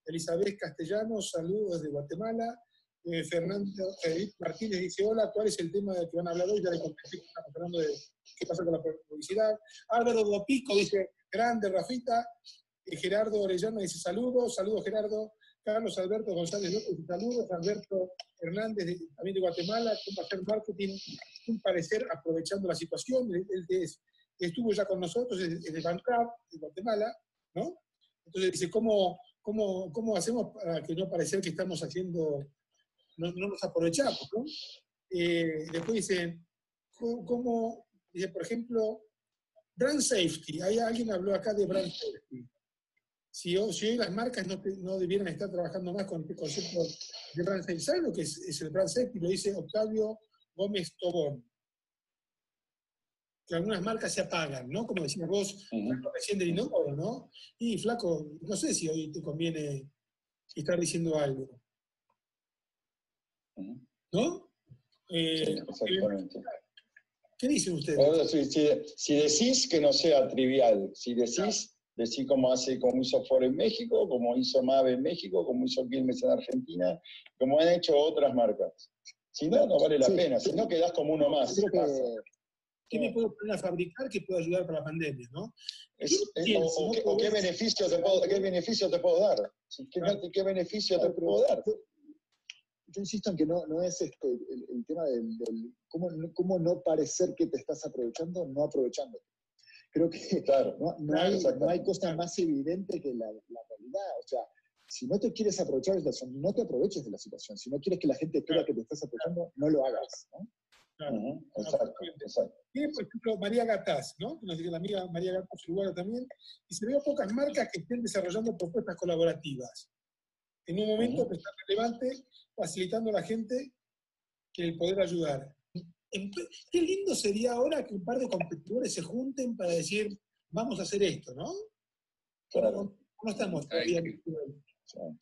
Elizabeth Castellanos, saludos desde Guatemala, Fernando Martínez dice hola, ¿cuál es el tema del que van a hablar hoy? Ya le contesté que estamos hablando de qué pasa con la publicidad. Álvaro Dopico dice grande, Rafita. Gerardo Orellana dice saludos Gerardo. Carlos Alberto González López dice saludos. Alberto Hernández, también de Guatemala, cómo hacer marketing sin parecer aprovechando la situación. Él estuvo ya con nosotros, es de Bancap, de Guatemala, ¿no? Entonces dice, ¿cómo hacemos para que no parecer que estamos haciendo, no nos aprovechamos, ¿no? Después dice, dice, por ejemplo, brand safety. Alguien habló acá de brand safety. Si hoy las marcas no debieran estar trabajando más con este concepto de brand safety. ¿Saben lo que es el brand safety? Lo dice Octavio Gómez Tobón. Que algunas marcas se apagan, ¿no? Como decías vos, recién del inodoro, ¿no? Y flaco, no sé si hoy te conviene estar diciendo algo. ¿No?
Sí, exactamente.
¿Qué dicen ustedes?
Ahora, si decís que no sea trivial, si decís como hizo Ford en México, como hizo Mave en México, como hizo Quilmes en Argentina, como han hecho otras marcas. Si no, no vale la pena, si no quedás como uno más.
¿Qué me puedo poner a fabricar que pueda ayudar para la pandemia, ¿no?
¿Qué beneficio te puedo dar? ¿Qué beneficio te puedo dar?
Yo insisto en que no es el tema del cómo no parecer que te estás aprovechando, no aprovechándote. Creo que
claro,
no hay cosa más evidente que la realidad. O sea, si no te quieres aprovechar de la situación, no te aproveches de la situación. Si no quieres que la gente crea que te estás aprovechando, no lo hagas, ¿no?
Claro.
Exacto.
Tiene, por ejemplo, María Gataz, ¿no? Que nos dice la amiga María Gataz, uruguaya también, y se veo pocas marcas que estén desarrollando propuestas colaborativas. En un momento que está relevante, facilitando a la gente el poder ayudar. Qué lindo sería ahora que un par de competidores se junten para decir, vamos a hacer esto, ¿no?
Claro.
No estamos todavía en el nivel, ¿no?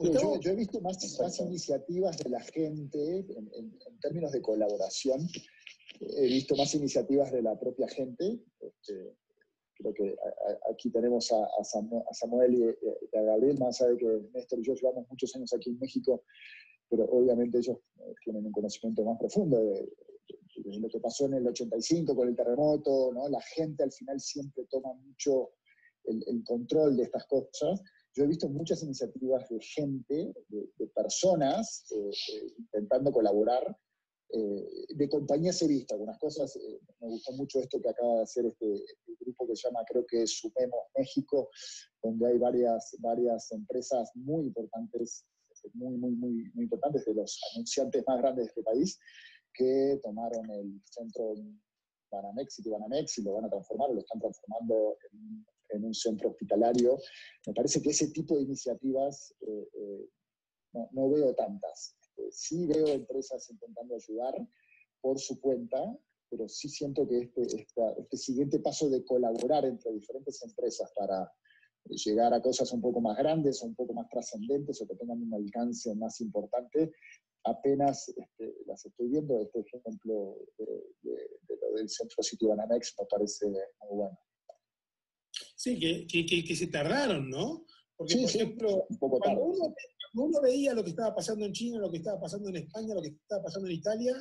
Sí, yo he visto más iniciativas de la gente en términos de colaboración. He visto más iniciativas de la propia gente. Creo que aquí tenemos a Samuel y a Gabriel, más allá de que Néstor y yo llevamos muchos años aquí en México, pero obviamente ellos tienen un conocimiento más profundo de lo que pasó en el 85 con el terremoto, ¿no? La gente al final siempre toma mucho el control de estas cosas. Yo he visto muchas iniciativas de gente, de personas intentando colaborar de compañías he visto algunas cosas. Me gustó mucho esto que acaba de hacer este grupo que se llama, creo que es Sumemos México, donde hay varias empresas muy importantes, muy importantes, de los anunciantes más grandes de este país, que tomaron el centro Banamex y lo van a transformar, lo están transformando en un centro hospitalario. Me parece que ese tipo de iniciativas no veo tantas. Sí veo empresas intentando ayudar por su cuenta, pero sí siento que este siguiente paso de colaborar entre diferentes empresas para llegar a cosas un poco más grandes o un poco más trascendentes o que tengan un alcance más importante, apenas las estoy viendo. Este ejemplo de lo del centro Citibanamex me parece muy bueno.
Sí, que se tardaron, ¿no? Porque,
sí,
por
sí,
ejemplo,
un poco tarde.
cuando uno veía lo que estaba pasando en China, lo que estaba pasando en España, lo que estaba pasando en Italia,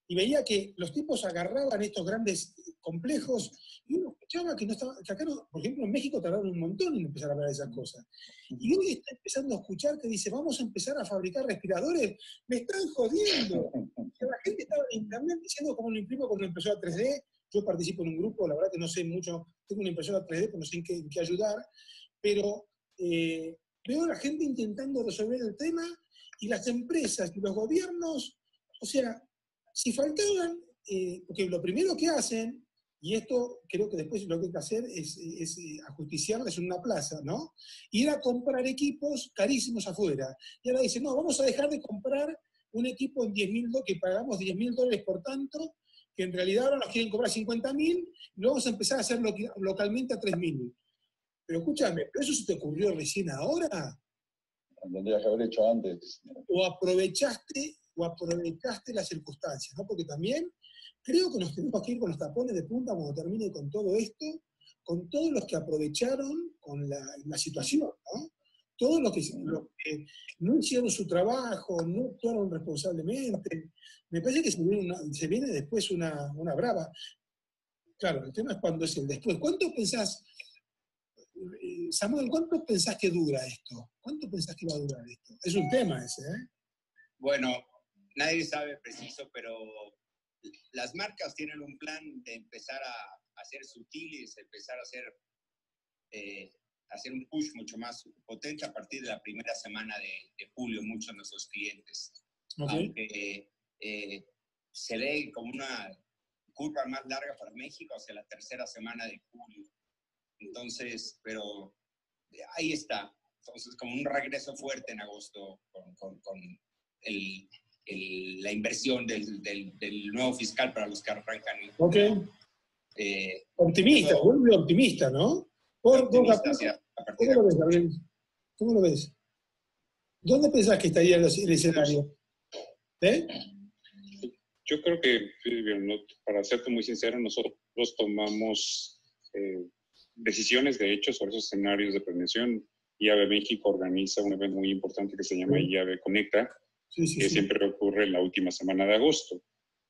y veía que los tipos agarraban estos grandes complejos, y uno escuchaba que no estaba, que acá, no, por ejemplo, en México tardaron un montón en empezar a hablar de esas cosas. Y hoy está empezando a escuchar que dice, vamos a empezar a fabricar respiradores, me están jodiendo. Que la gente estaba en internet diciendo cómo lo imprimo con una impresora 3D. Yo participo en un grupo, la verdad que no sé mucho, tengo una impresora 3D, pero no sé en qué ayudar, pero veo a la gente intentando resolver el tema, y las empresas y los gobiernos, o sea, si faltaban, porque lo primero que hacen, y esto creo que después lo que hay que hacer es ajusticiarles en una plaza, ¿no? Ir a comprar equipos carísimos afuera. Y ahora dicen, no, vamos a dejar de comprar un equipo en $10.000, que pagamos $10.000 por tanto, que en realidad ahora nos quieren cobrar 50.000, y lo vamos a empezar a hacer localmente a 3.000. Pero escúchame, ¿pero eso se te ocurrió recién ahora?
Tendría que haber hecho antes.
O aprovechaste las circunstancias, ¿no? Porque también creo que nos tenemos que ir con los tapones de punta cuando termine con todo esto, con todos los que aprovecharon con la situación, ¿no? Todos los que no hicieron su trabajo, no actuaron responsablemente. Me parece que se viene después una brava. Claro, el tema es cuándo es el después. ¿Cuánto pensás, Samuel, cuánto pensás que dura esto? ¿Cuánto pensás que va a durar esto? Es un tema ese, ¿eh?
Bueno, nadie sabe preciso, pero las marcas tienen un plan de empezar a ser sutiles, empezar a hacer un push mucho más potente a partir de la primera semana de julio, muchos de nuestros clientes. Okay. Aunque se ve como una curva más larga para México hacia la tercera semana de julio. Entonces, pero ahí está. Entonces, como un regreso fuerte en agosto con la inversión del nuevo fiscal para los que arrancan.
Ok. Optimista, vuelve optimista, ¿no?
Optimista,
¿Cómo lo ves, Gabriel? ¿Cómo lo ves? ¿Dónde pensás que estaría el escenario?
Yo creo que, para serte muy sincero, nosotros tomamos decisiones, de hecho, sobre esos escenarios de prevención. IAB México organiza un evento muy importante que se llama IAB Conecta, que siempre ocurre en la última semana de agosto.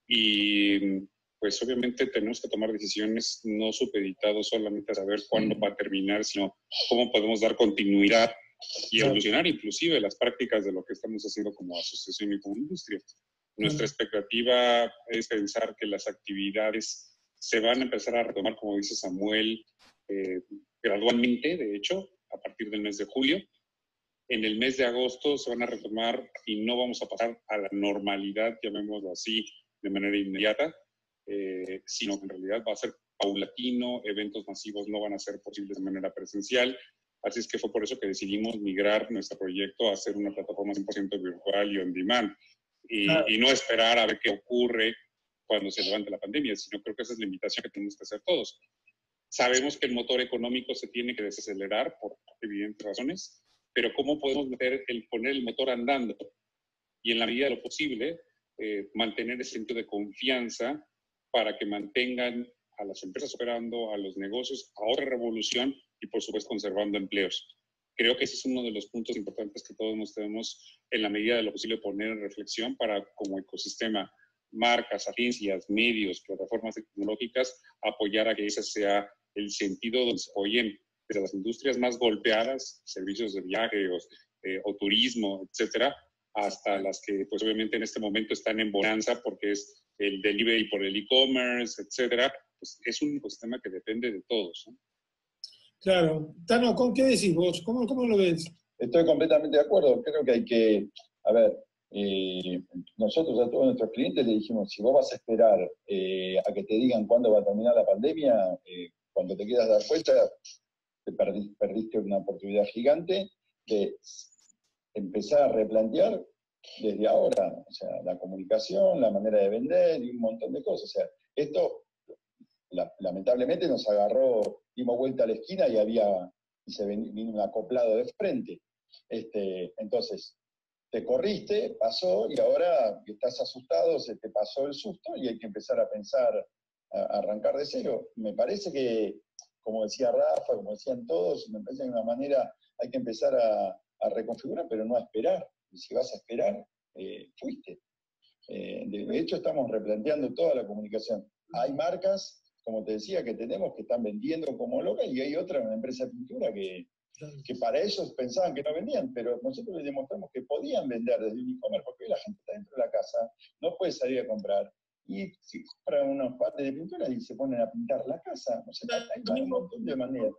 Y pues obviamente tenemos que tomar decisiones no supeditadas solamente a saber cuándo va a terminar, sino cómo podemos dar continuidad y evolucionar inclusive las prácticas de lo que estamos haciendo como asociación y como industria. Nuestra expectativa es pensar que las actividades se van a empezar a retomar, como dice Samuel, gradualmente, de hecho, a partir del mes de julio. En el mes de agosto se van a retomar y no vamos a pasar a la normalidad, llamémoslo así, de manera inmediata, sino que en realidad va a ser paulatino, eventos masivos no van a ser posibles de manera presencial. Así es que fue por eso que decidimos migrar nuestro proyecto a ser una plataforma 100% virtual y on demand. Y no esperar a ver qué ocurre cuando se levante la pandemia, sino creo que esa es la invitación que tenemos que hacer todos. Sabemos que el motor económico se tiene que desacelerar por evidentes razones, pero ¿cómo podemos poner el motor andando? Y en la medida de lo posible, mantener ese sentido de confianza para que mantengan a las empresas operando, a los negocios, a otra revolución y, por supuesto, conservando empleos. Creo que ese es uno de los puntos importantes que todos nos tenemos, en la medida de lo posible, poner en reflexión para, como ecosistema, marcas, agencias, medios, plataformas tecnológicas, apoyar a que ese sea el sentido donde se apoyen desde las industrias más golpeadas, servicios de viaje o turismo, etcétera, hasta las que pues obviamente en este momento están en bonanza porque es el delivery por el e-commerce, etcétera, pues es un ecosistema que depende de todos, ¿no?
Claro. Tano, ¿qué decís vos? ¿Cómo lo ves?
Estoy completamente de acuerdo. Creo que hay que, a ver, nosotros a todos nuestros clientes le dijimos, si vos vas a esperar a que te digan cuándo va a terminar la pandemia, cuando te quieras dar cuenta, te perdiste una oportunidad gigante de empezar a replantear desde ahora, o sea, la comunicación, la manera de vender y un montón de cosas. O sea, esto lamentablemente nos agarró, dimos vuelta a la esquina y se vino un acoplado de frente. Entonces, te corriste, pasó, y ahora que estás asustado, se te pasó el susto y hay que empezar a pensar, a arrancar de cero. Me parece que, como decía Rafa, como decían todos, me parece que de una manera hay que empezar a reconfigurar, pero no a esperar. Y si vas a esperar, fuiste. De hecho, estamos replanteando toda la comunicación. Hay marcas, como te decía, que tenemos que están vendiendo como locas, y hay otra, una empresa de pintura, que para ellos pensaban que no vendían, pero nosotros les demostramos que podían vender desde un e-commerce, porque la gente está dentro de la casa, no puede salir a comprar, y si compran unos pates de pintura y se ponen a pintar la casa, o sea, hay un montón de maneras.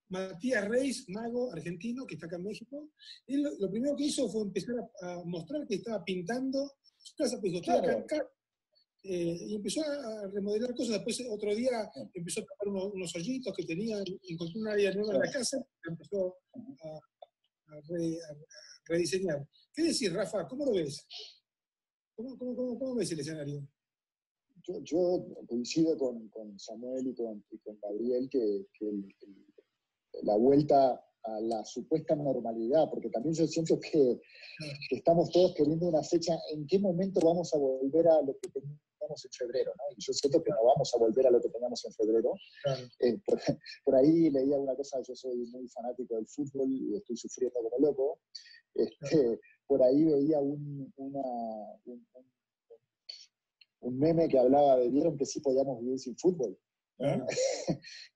Matías Reis, mago argentino, que está acá en México, él lo primero que hizo fue empezar a mostrar que estaba pintando su casa, pues dijo,
Claro.
y empezó a remodelar cosas. Después otro día empezó a tapar unos hoyitos que tenía, encontró un área nueva en la casa, empezó a rediseñar. ¿Qué decís, Rafa? ¿Cómo lo ves? ¿Cómo ves el escenario?
Yo coincido con Samuel y con Gabriel que la vuelta a la supuesta normalidad, porque también yo siento que estamos todos queriendo una fecha, ¿en qué momento vamos a volver a lo que teníamos en febrero? ¿No? Y yo siento que no vamos a volver a lo que teníamos en febrero. Claro. Por ahí leía una cosa, yo soy muy fanático del fútbol y estoy sufriendo como loco. Por ahí veía un meme que hablaba de, vieron que sí podíamos vivir sin fútbol. ¿No?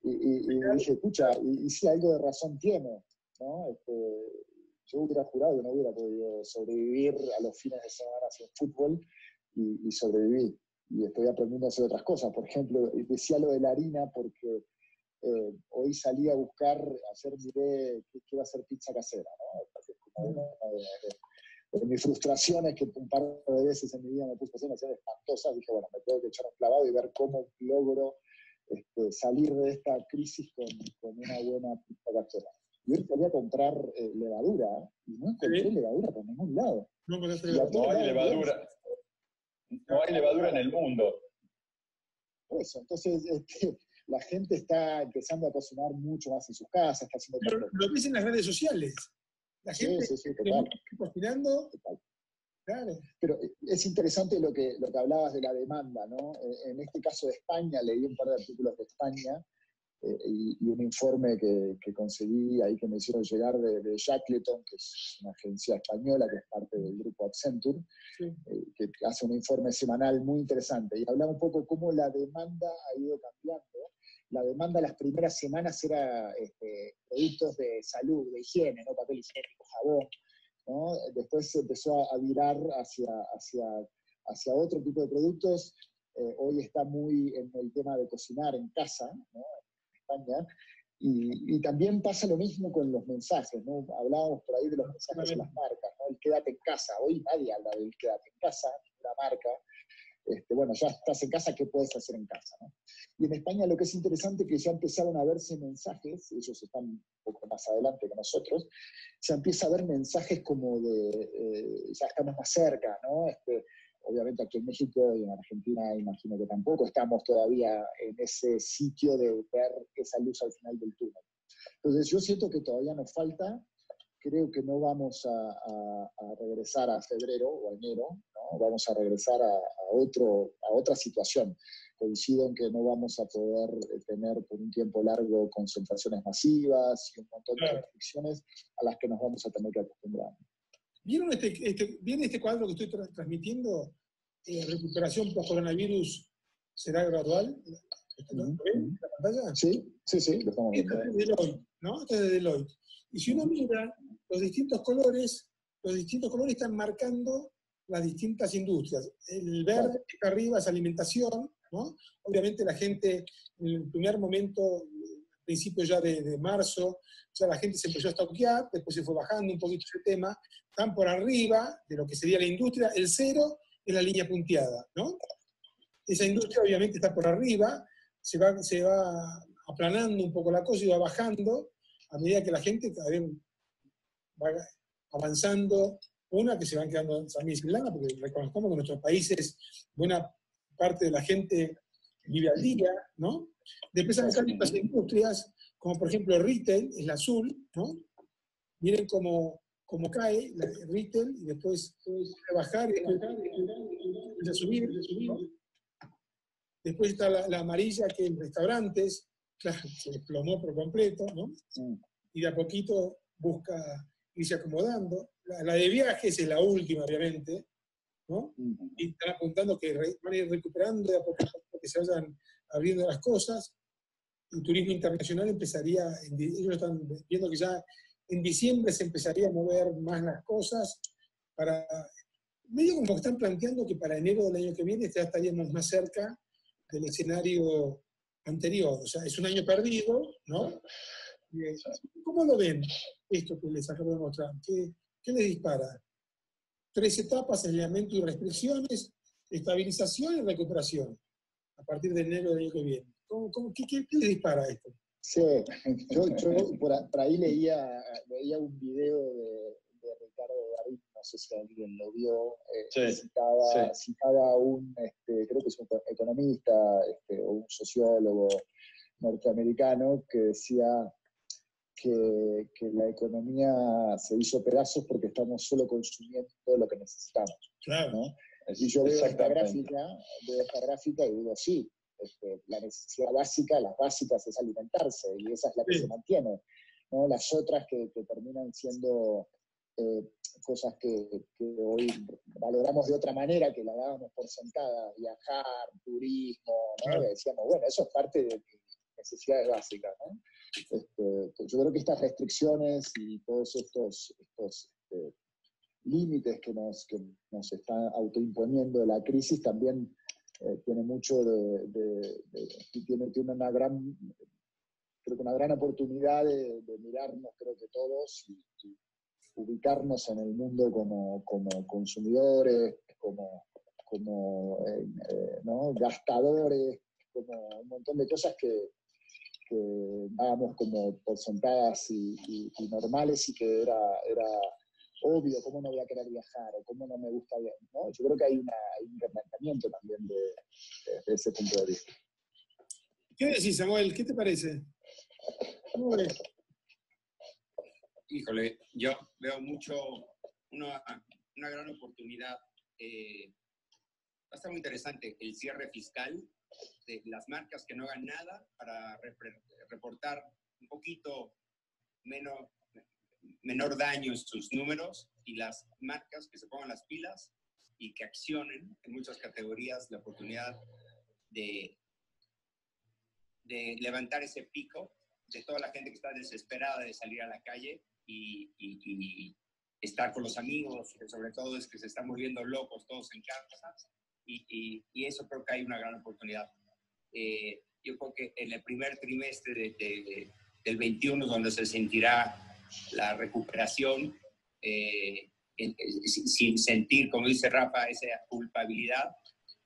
y dije, escucha, y sí, algo de razón tiene, ¿no? Yo hubiera jurado que no hubiera podido sobrevivir a los fines de semana sin fútbol, y sobreviví. Y estoy aprendiendo a hacer otras cosas. Por ejemplo, decía lo de la harina porque hoy salí a buscar, miré qué iba a ser pizza casera, ¿no? Porque como una de mis frustraciones, que un par de veces en mi vida me puse a hacer espantosas, dije, bueno, me tengo que echar un clavado y ver cómo logro salir de esta crisis con una buena pizza casera. Y hoy quería comprar levadura, y no encontré levadura por ningún lado.
No hay levadura. No hay levadura en el mundo.
Eso, entonces la gente está empezando a cocinar mucho más en sus casas, está haciendo...
Pero lo ves en las redes sociales. La gente
está
cocinando. Total. Claro.
Pero es interesante lo que hablabas de la demanda, ¿no? En este caso de España, leí un par de artículos de España y un informe que conseguí ahí, que me hicieron llegar de Shackleton, que es una agencia española que es parte del grupo Accenture, sí, que hace un informe semanal muy interesante. Y hablaba un poco cómo la demanda ha ido cambiando. La demanda las primeras semanas era productos de salud, de higiene, ¿no? Papel higiénico, jabón, ¿no? Después se empezó a virar hacia otro tipo de productos. Hoy está muy en el tema de cocinar en casa, ¿no? En España. Y también pasa lo mismo con los mensajes, ¿no? Hablábamos por ahí de los mensajes de las marcas, ¿no? El quédate en casa. Hoy nadie habla del quédate en casa, la marca. Bueno, ya estás en casa, ¿qué puedes hacer en casa, ¿no? Y en España lo que es interesante es que ya empezaron a verse mensajes, ellos están un poco más adelante que nosotros, se empieza a ver mensajes como de, ya estamos más cerca, ¿no? Obviamente aquí en México y en Argentina imagino que tampoco estamos todavía en ese sitio de ver esa luz al final del túnel. Entonces yo siento que todavía nos falta. Creo que no vamos a regresar a febrero o a enero, ¿no? Vamos a regresar a otra situación. Coincido en que no vamos a poder tener por un tiempo largo concentraciones masivas y un montón de restricciones a las que nos vamos a tener que acostumbrar.
¿Vieron este cuadro que estoy transmitiendo? ¿Recuperación post-coronavirus será gradual? ¿Lo ven en la pantalla?
Sí, lo estamos viendo.
Esto es de Deloitte, ¿no? Esto es de Deloitte. Y si uno mira los distintos colores, los distintos colores están marcando las distintas industrias. El verde que está arriba es alimentación, ¿no? Obviamente la gente, en el primer momento, al principio ya de marzo, ya la gente se empezó a estoquear, después se fue bajando un poquito ese tema, están por arriba de lo que sería la industria, el cero es la línea punteada, ¿no? Esa industria obviamente está por arriba, se va aplanando un poco la cosa y va bajando a medida que la gente cada vez va avanzando. Una, que se van quedando también sin lana, porque reconozcamos que en nuestros países buena parte de la gente vive al día, ¿no? Después han salido las industrias, como por ejemplo el retail, es la azul, ¿no? Miren cómo cae el retail y después puede bajar y después subir, ¿no? Después está la amarilla, que en restaurantes, claro, se desplomó por completo, ¿no? Y de a poquito busca irse acomodando. La de viajes es la última, obviamente, ¿no? Y están apuntando que van a ir recuperando de a poquito que se vayan abriendo las cosas. El turismo internacional empezaría, ellos están viendo que ya en diciembre se empezaría a mover más las cosas, medio como que están planteando que para enero del año que viene ya estaríamos más cerca del escenario anterior. O sea, es un año perdido, ¿no? ¿Cómo lo ven esto que les acabo de mostrar? ¿Qué les dispara? 3 etapas: aislamiento y restricciones, estabilización y recuperación, a partir de enero del año que viene. ¿Qué les dispara esto?
Sí, yo por ahí leía un video de Ricardo Darín, no sé si alguien lo vio, citaba un, creo que es un economista o un sociólogo norteamericano que decía que la economía se hizo pedazos porque estamos solo consumiendo lo que necesitamos.
Claro.
¿No? Y yo veo esta gráfica y digo, sí, la necesidad básica, las básicas es alimentarse, y esa es la que se mantiene, ¿no? Las otras que terminan siendo cosas que hoy valoramos de otra manera, que la dábamos por sentada, viajar, turismo, ¿no?
Claro.
Decíamos, bueno, eso es parte de necesidades básicas, ¿no? Yo creo que estas restricciones y todos estos límites que nos están autoimponiendo la crisis también tiene mucho tiene una gran, creo que una gran oportunidad de mirarnos, creo que todos, y ubicarnos en el mundo como consumidores, ¿no? Gastadores, como un montón de cosas que dábamos como por sentadas y normales, y que era obvio, cómo no voy a querer viajar, o cómo no me gusta viajar, ¿no? Yo creo que hay un replanteamiento también de ese punto de vista.
¿Qué decís, Samuel? ¿Qué te parece? ¿Cómo ves?
Híjole, yo veo mucho una gran oportunidad. Va a estar muy interesante el cierre fiscal de las marcas que no hagan nada para reportar un poquito menor daño en sus números, y las marcas que se pongan las pilas y que accionen en muchas categorías la oportunidad de levantar ese pico de toda la gente que está desesperada de salir a la calle y estar con los amigos, que sobre todo es que se están volviendo locos todos en casa, y eso creo que hay una gran oportunidad. Yo creo que en el primer trimestre del 21 donde se sentirá la recuperación, sin sentir, como dice Rafa, esa culpabilidad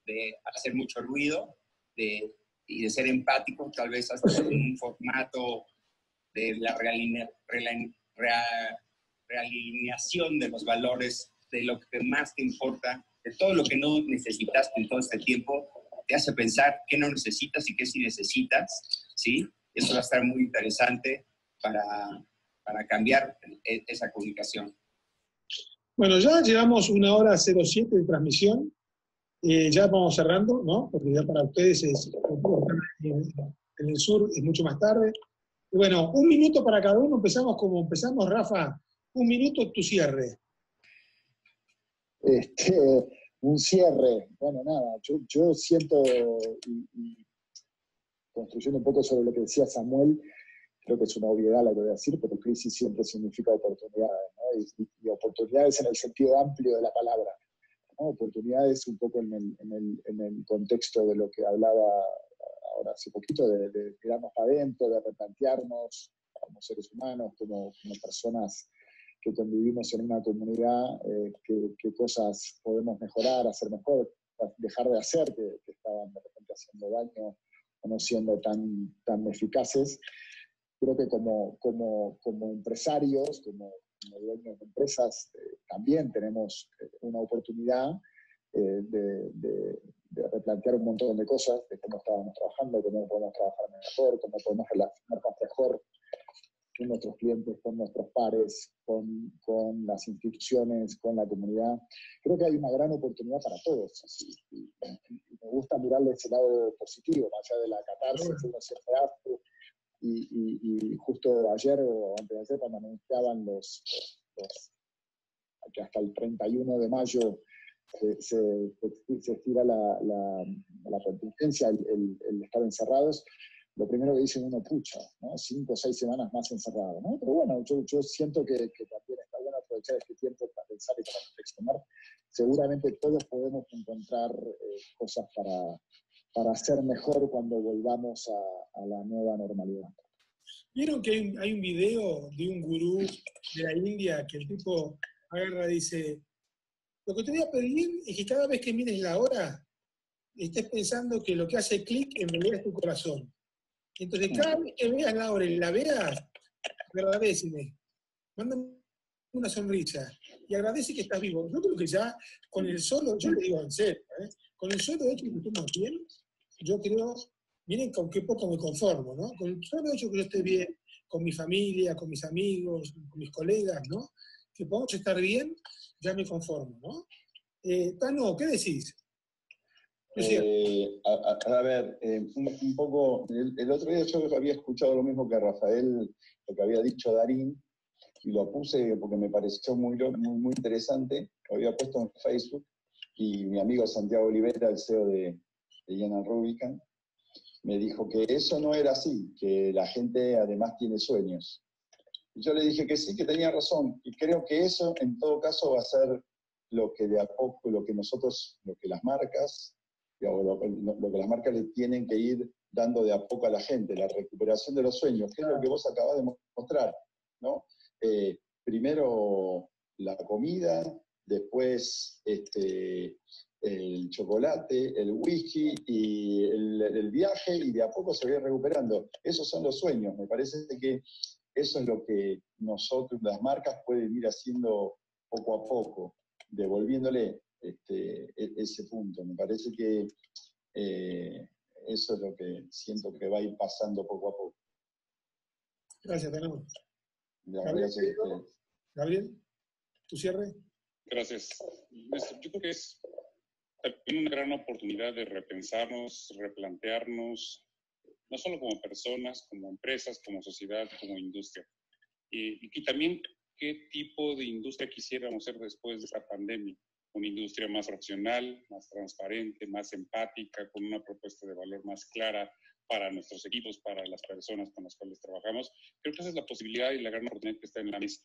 de hacer mucho ruido y de ser empático, tal vez hasta en un formato de la realineación de los valores, de lo que más te importa, de todo lo que no necesitaste en todo este tiempo, te hace pensar qué no necesitas y qué sí necesitas, ¿sí? Eso va a estar muy interesante para cambiar esa comunicación.
Bueno, ya llevamos 1:07 de transmisión. Ya vamos cerrando, ¿no? Porque ya para ustedes en el sur es mucho más tarde. Y bueno, 1 minuto para cada uno. Empezamos como empezamos, Rafa. 1 minuto tu cierre.
Un cierre. Bueno, nada, yo siento, y construyendo un poco sobre lo que decía Samuel, creo que es una obviedad lo que voy a decir, pero crisis siempre significa oportunidades, ¿no? Y oportunidades en el sentido amplio de la palabra, ¿no? Oportunidades un poco en el contexto de lo que hablaba ahora hace poquito, de mirarnos para adentro, de replantearnos como seres humanos, como personas que convivimos en una comunidad, qué cosas podemos mejorar, hacer mejor, dejar de hacer, que estaban de repente haciendo daño o no siendo tan eficaces. Creo que como empresarios, como dueños de empresas, también tenemos una oportunidad de replantear un montón de cosas, de cómo estábamos trabajando, cómo podemos trabajar mejor, cómo podemos relacionarnos mejor con nuestros clientes, con nuestros pares, con las instituciones, con la comunidad. Creo que hay una gran oportunidad para todos. Y me gusta mirarle ese lado positivo, más allá de la catarsis que uno siempre hace. Y justo ayer o antes de ayer, cuando anunciaban que hasta el 31 de mayo se estira la contingencia, el estar encerrados, lo primero que dicen uno, pucha, ¿no? 5 o 6 semanas más encerrado, ¿no? Pero bueno, yo siento que también está bueno aprovechar este tiempo para pensar y para reflexionar. Seguramente todos podemos encontrar cosas para hacer mejor cuando volvamos a la nueva normalidad.
¿Vieron que hay un video de un gurú de la India que el tipo agarra y dice, lo que te voy a pedir es que cada vez que mires la hora, estés pensando que lo que hace clic en realidad es tu corazón? Entonces, cada vez que veas la hora y la veas, agradeceme, mándame una sonrisa y agradece que estás vivo. Yo creo que ya con el solo, yo le digo en serio, con el solo hecho de que estemos bien, yo creo, miren con qué poco me conformo, ¿no? Con el solo hecho que yo esté bien, con mi familia, con mis amigos, con mis colegas, ¿no? Que podamos estar bien, ya me conformo, ¿no? Tano, ¿qué decís?
A ver, un poco, el otro día yo había escuchado lo mismo que Rafael, lo que había dicho Darín, y lo puse porque me pareció muy interesante, lo había puesto en Facebook, y mi amigo Santiago Olivera, el CEO de General Rubicon, me dijo que eso no era así, que la gente además tiene sueños. Y yo le dije que sí, que tenía razón, y creo que eso en todo caso va a ser lo que de a poco, lo que las marcas, lo que las marcas le tienen que ir dando de a poco a la gente, la recuperación de los sueños, que es lo que vos acabás de mostrar, ¿no? Primero la comida, después el chocolate, el whisky y el viaje, y de a poco se va a ir recuperando. Esos son los sueños. Me parece que eso es lo que nosotros, las marcas, pueden ir haciendo poco a poco, devolviéndole ese punto. Me parece que eso es lo que siento que va a ir pasando poco a poco.
Gracias, Tano.
Gracias a ustedes.
Gabriel, ¿tu cierre?
Gracias. Yo creo que es una gran oportunidad de repensarnos, replantearnos, no solo como personas, como empresas, como sociedad, como industria. Y también qué tipo de industria quisiéramos ser después de esta pandemia. Una industria más racional, más transparente, más empática, con una propuesta de valor más clara para nuestros equipos, para las personas con las cuales trabajamos. Creo que esa es la posibilidad y la gran oportunidad que está en la mesa.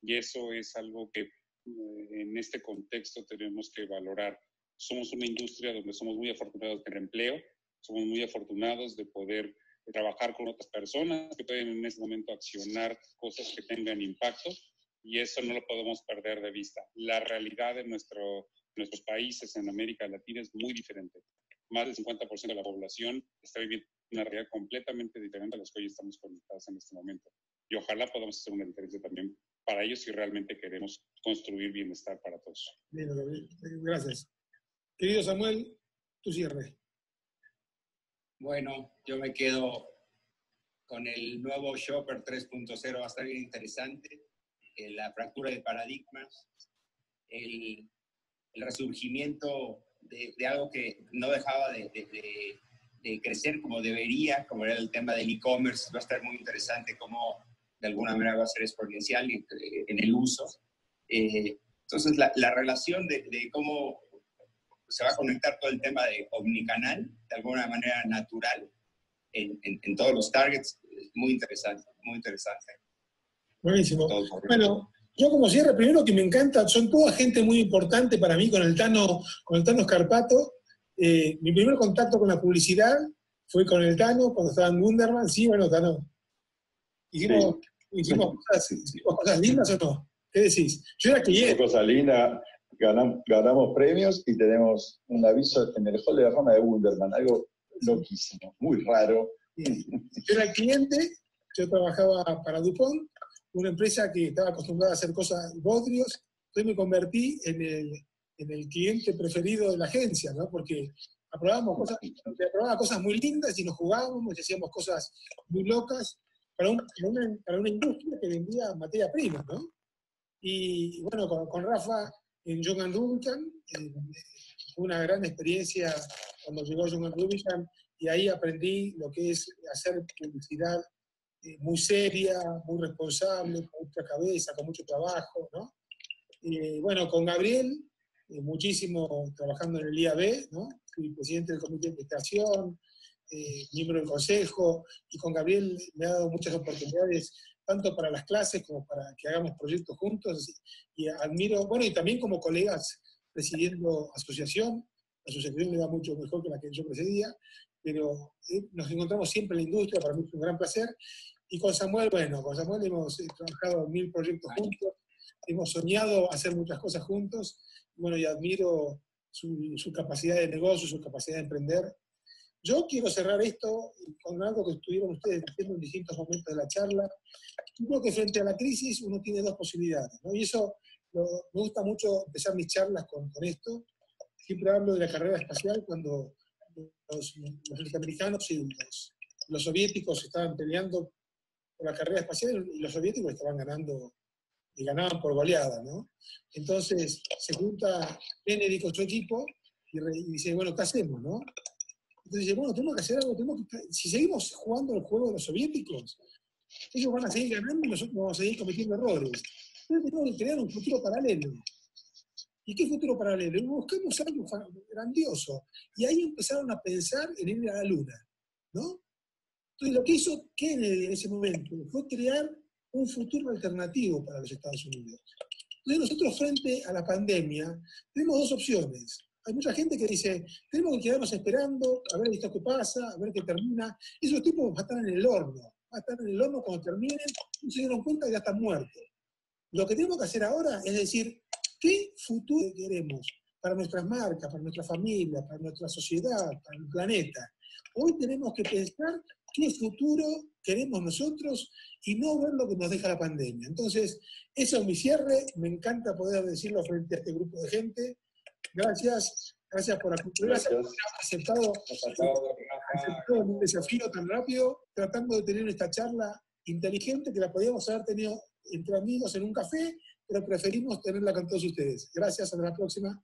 Y eso es algo que en este contexto tenemos que valorar. Somos una industria donde somos muy afortunados de tener empleo, somos muy afortunados de poder trabajar con otras personas que pueden en ese momento accionar cosas que tengan impacto, y eso no lo podemos perder de vista. La realidad de nuestros países en América Latina es muy diferente. Más del 50% de la población está viviendo una realidad completamente diferente a las que hoy estamos conectados en este momento. Y ojalá podamos hacer una diferencia también para ellos si realmente queremos construir bienestar para todos.
Bien, gracias. Querido Samuel, tu cierre.
Bueno, yo me quedo con el nuevo Shopper 3.0, va a estar bien interesante. La fractura de paradigmas, el resurgimiento de algo que no dejaba de crecer como debería, como era el tema del e-commerce. Va a estar muy interesante cómo de alguna manera va a ser exponencial en el uso. Entonces, la relación de cómo se va a conectar todo el tema de omnicanal, de alguna manera natural, en todos los targets, muy interesante, muy interesante.
Buenísimo. Bueno, yo como cierre, primero que me encanta, son toda gente muy importante para mí con el Tano Scarpato. Mi primer contacto con la publicidad fue con el Tano cuando estaba en Wunderman. Sí, bueno, Tano. ¿Hicimos cosas lindas o no? ¿Qué decís? Yo era cliente.
Cosas lindas, ganamos premios y tenemos un aviso en el Hall de la Fama de Wunderman, algo loquísimo, muy raro.
Yo era cliente, yo trabajaba para DuPont, una empresa que estaba acostumbrada a hacer cosas bodrios, entonces me convertí en el cliente preferido de la agencia, ¿no? Porque aprobaba cosas muy lindas y nos jugábamos y hacíamos cosas muy locas para una industria que vendía materia prima, ¿no? Y bueno, con Rafa en John & Rubicam, fue una gran experiencia cuando llegó John & Rubicam, y ahí aprendí lo que es hacer publicidad muy seria, muy responsable, con mucha cabeza, con mucho trabajo, ¿no? Bueno, con Gabriel, muchísimo trabajando en el IAB, ¿no? Fui presidente del comité de investigación, miembro del consejo, y con Gabriel me ha dado muchas oportunidades, tanto para las clases como para que hagamos proyectos juntos, y admiro, bueno, y también como colegas presidiendo asociación, la asociación le va mucho mejor que la que yo presidía, pero nos encontramos siempre en la industria, para mí es un gran placer. Y con Samuel, bueno, con Samuel hemos trabajado en 1000 proyectos juntos, hemos soñado hacer muchas cosas juntos, bueno, y admiro su capacidad de negocio, su capacidad de emprender. Yo quiero cerrar esto con algo que estuvieron ustedes diciendo en distintos momentos de la charla. Yo creo que frente a la crisis uno tiene dos posibilidades, ¿no? Y eso me gusta mucho empezar mis charlas con esto. Siempre hablo de la carrera espacial cuando los norteamericanos y los soviéticos estaban peleando por la carrera espacial y los soviéticos estaban ganando y ganaban por goleada, ¿no? Entonces se junta Kennedy con su equipo y dice, bueno, ¿qué hacemos, no? Entonces dice, bueno, tenemos que hacer algo, si seguimos jugando el juego de los soviéticos, ellos van a seguir ganando y nosotros vamos a seguir cometiendo errores. Entonces tenemos que crear un futuro paralelo. ¿Y qué futuro paralelo? Y buscamos algo grandioso. Y ahí empezaron a pensar en ir a la Luna, ¿no? Entonces lo que hizo Kennedy en ese momento fue crear un futuro alternativo para los Estados Unidos. Entonces nosotros frente a la pandemia tenemos dos opciones. Hay mucha gente que dice, tenemos que quedarnos esperando a ver esto qué pasa, a ver qué termina. Esos tipos van a estar en el horno. Van a estar en el horno cuando terminen y se dieron cuenta que ya están muertos. Lo que tenemos que hacer ahora es decir, ¿qué futuro queremos para nuestras marcas, para nuestra familia, para nuestra sociedad, para el planeta? Hoy tenemos que pensar qué futuro queremos nosotros y no ver lo que nos deja la pandemia. Entonces, eso es mi cierre. Me encanta poder decirlo frente a este grupo de gente. Gracias por haber aceptado un desafío tan rápido, tratando de tener esta charla inteligente que la podíamos haber tenido entre amigos en un café, pero preferimos tenerla con todos ustedes. Gracias, hasta la próxima.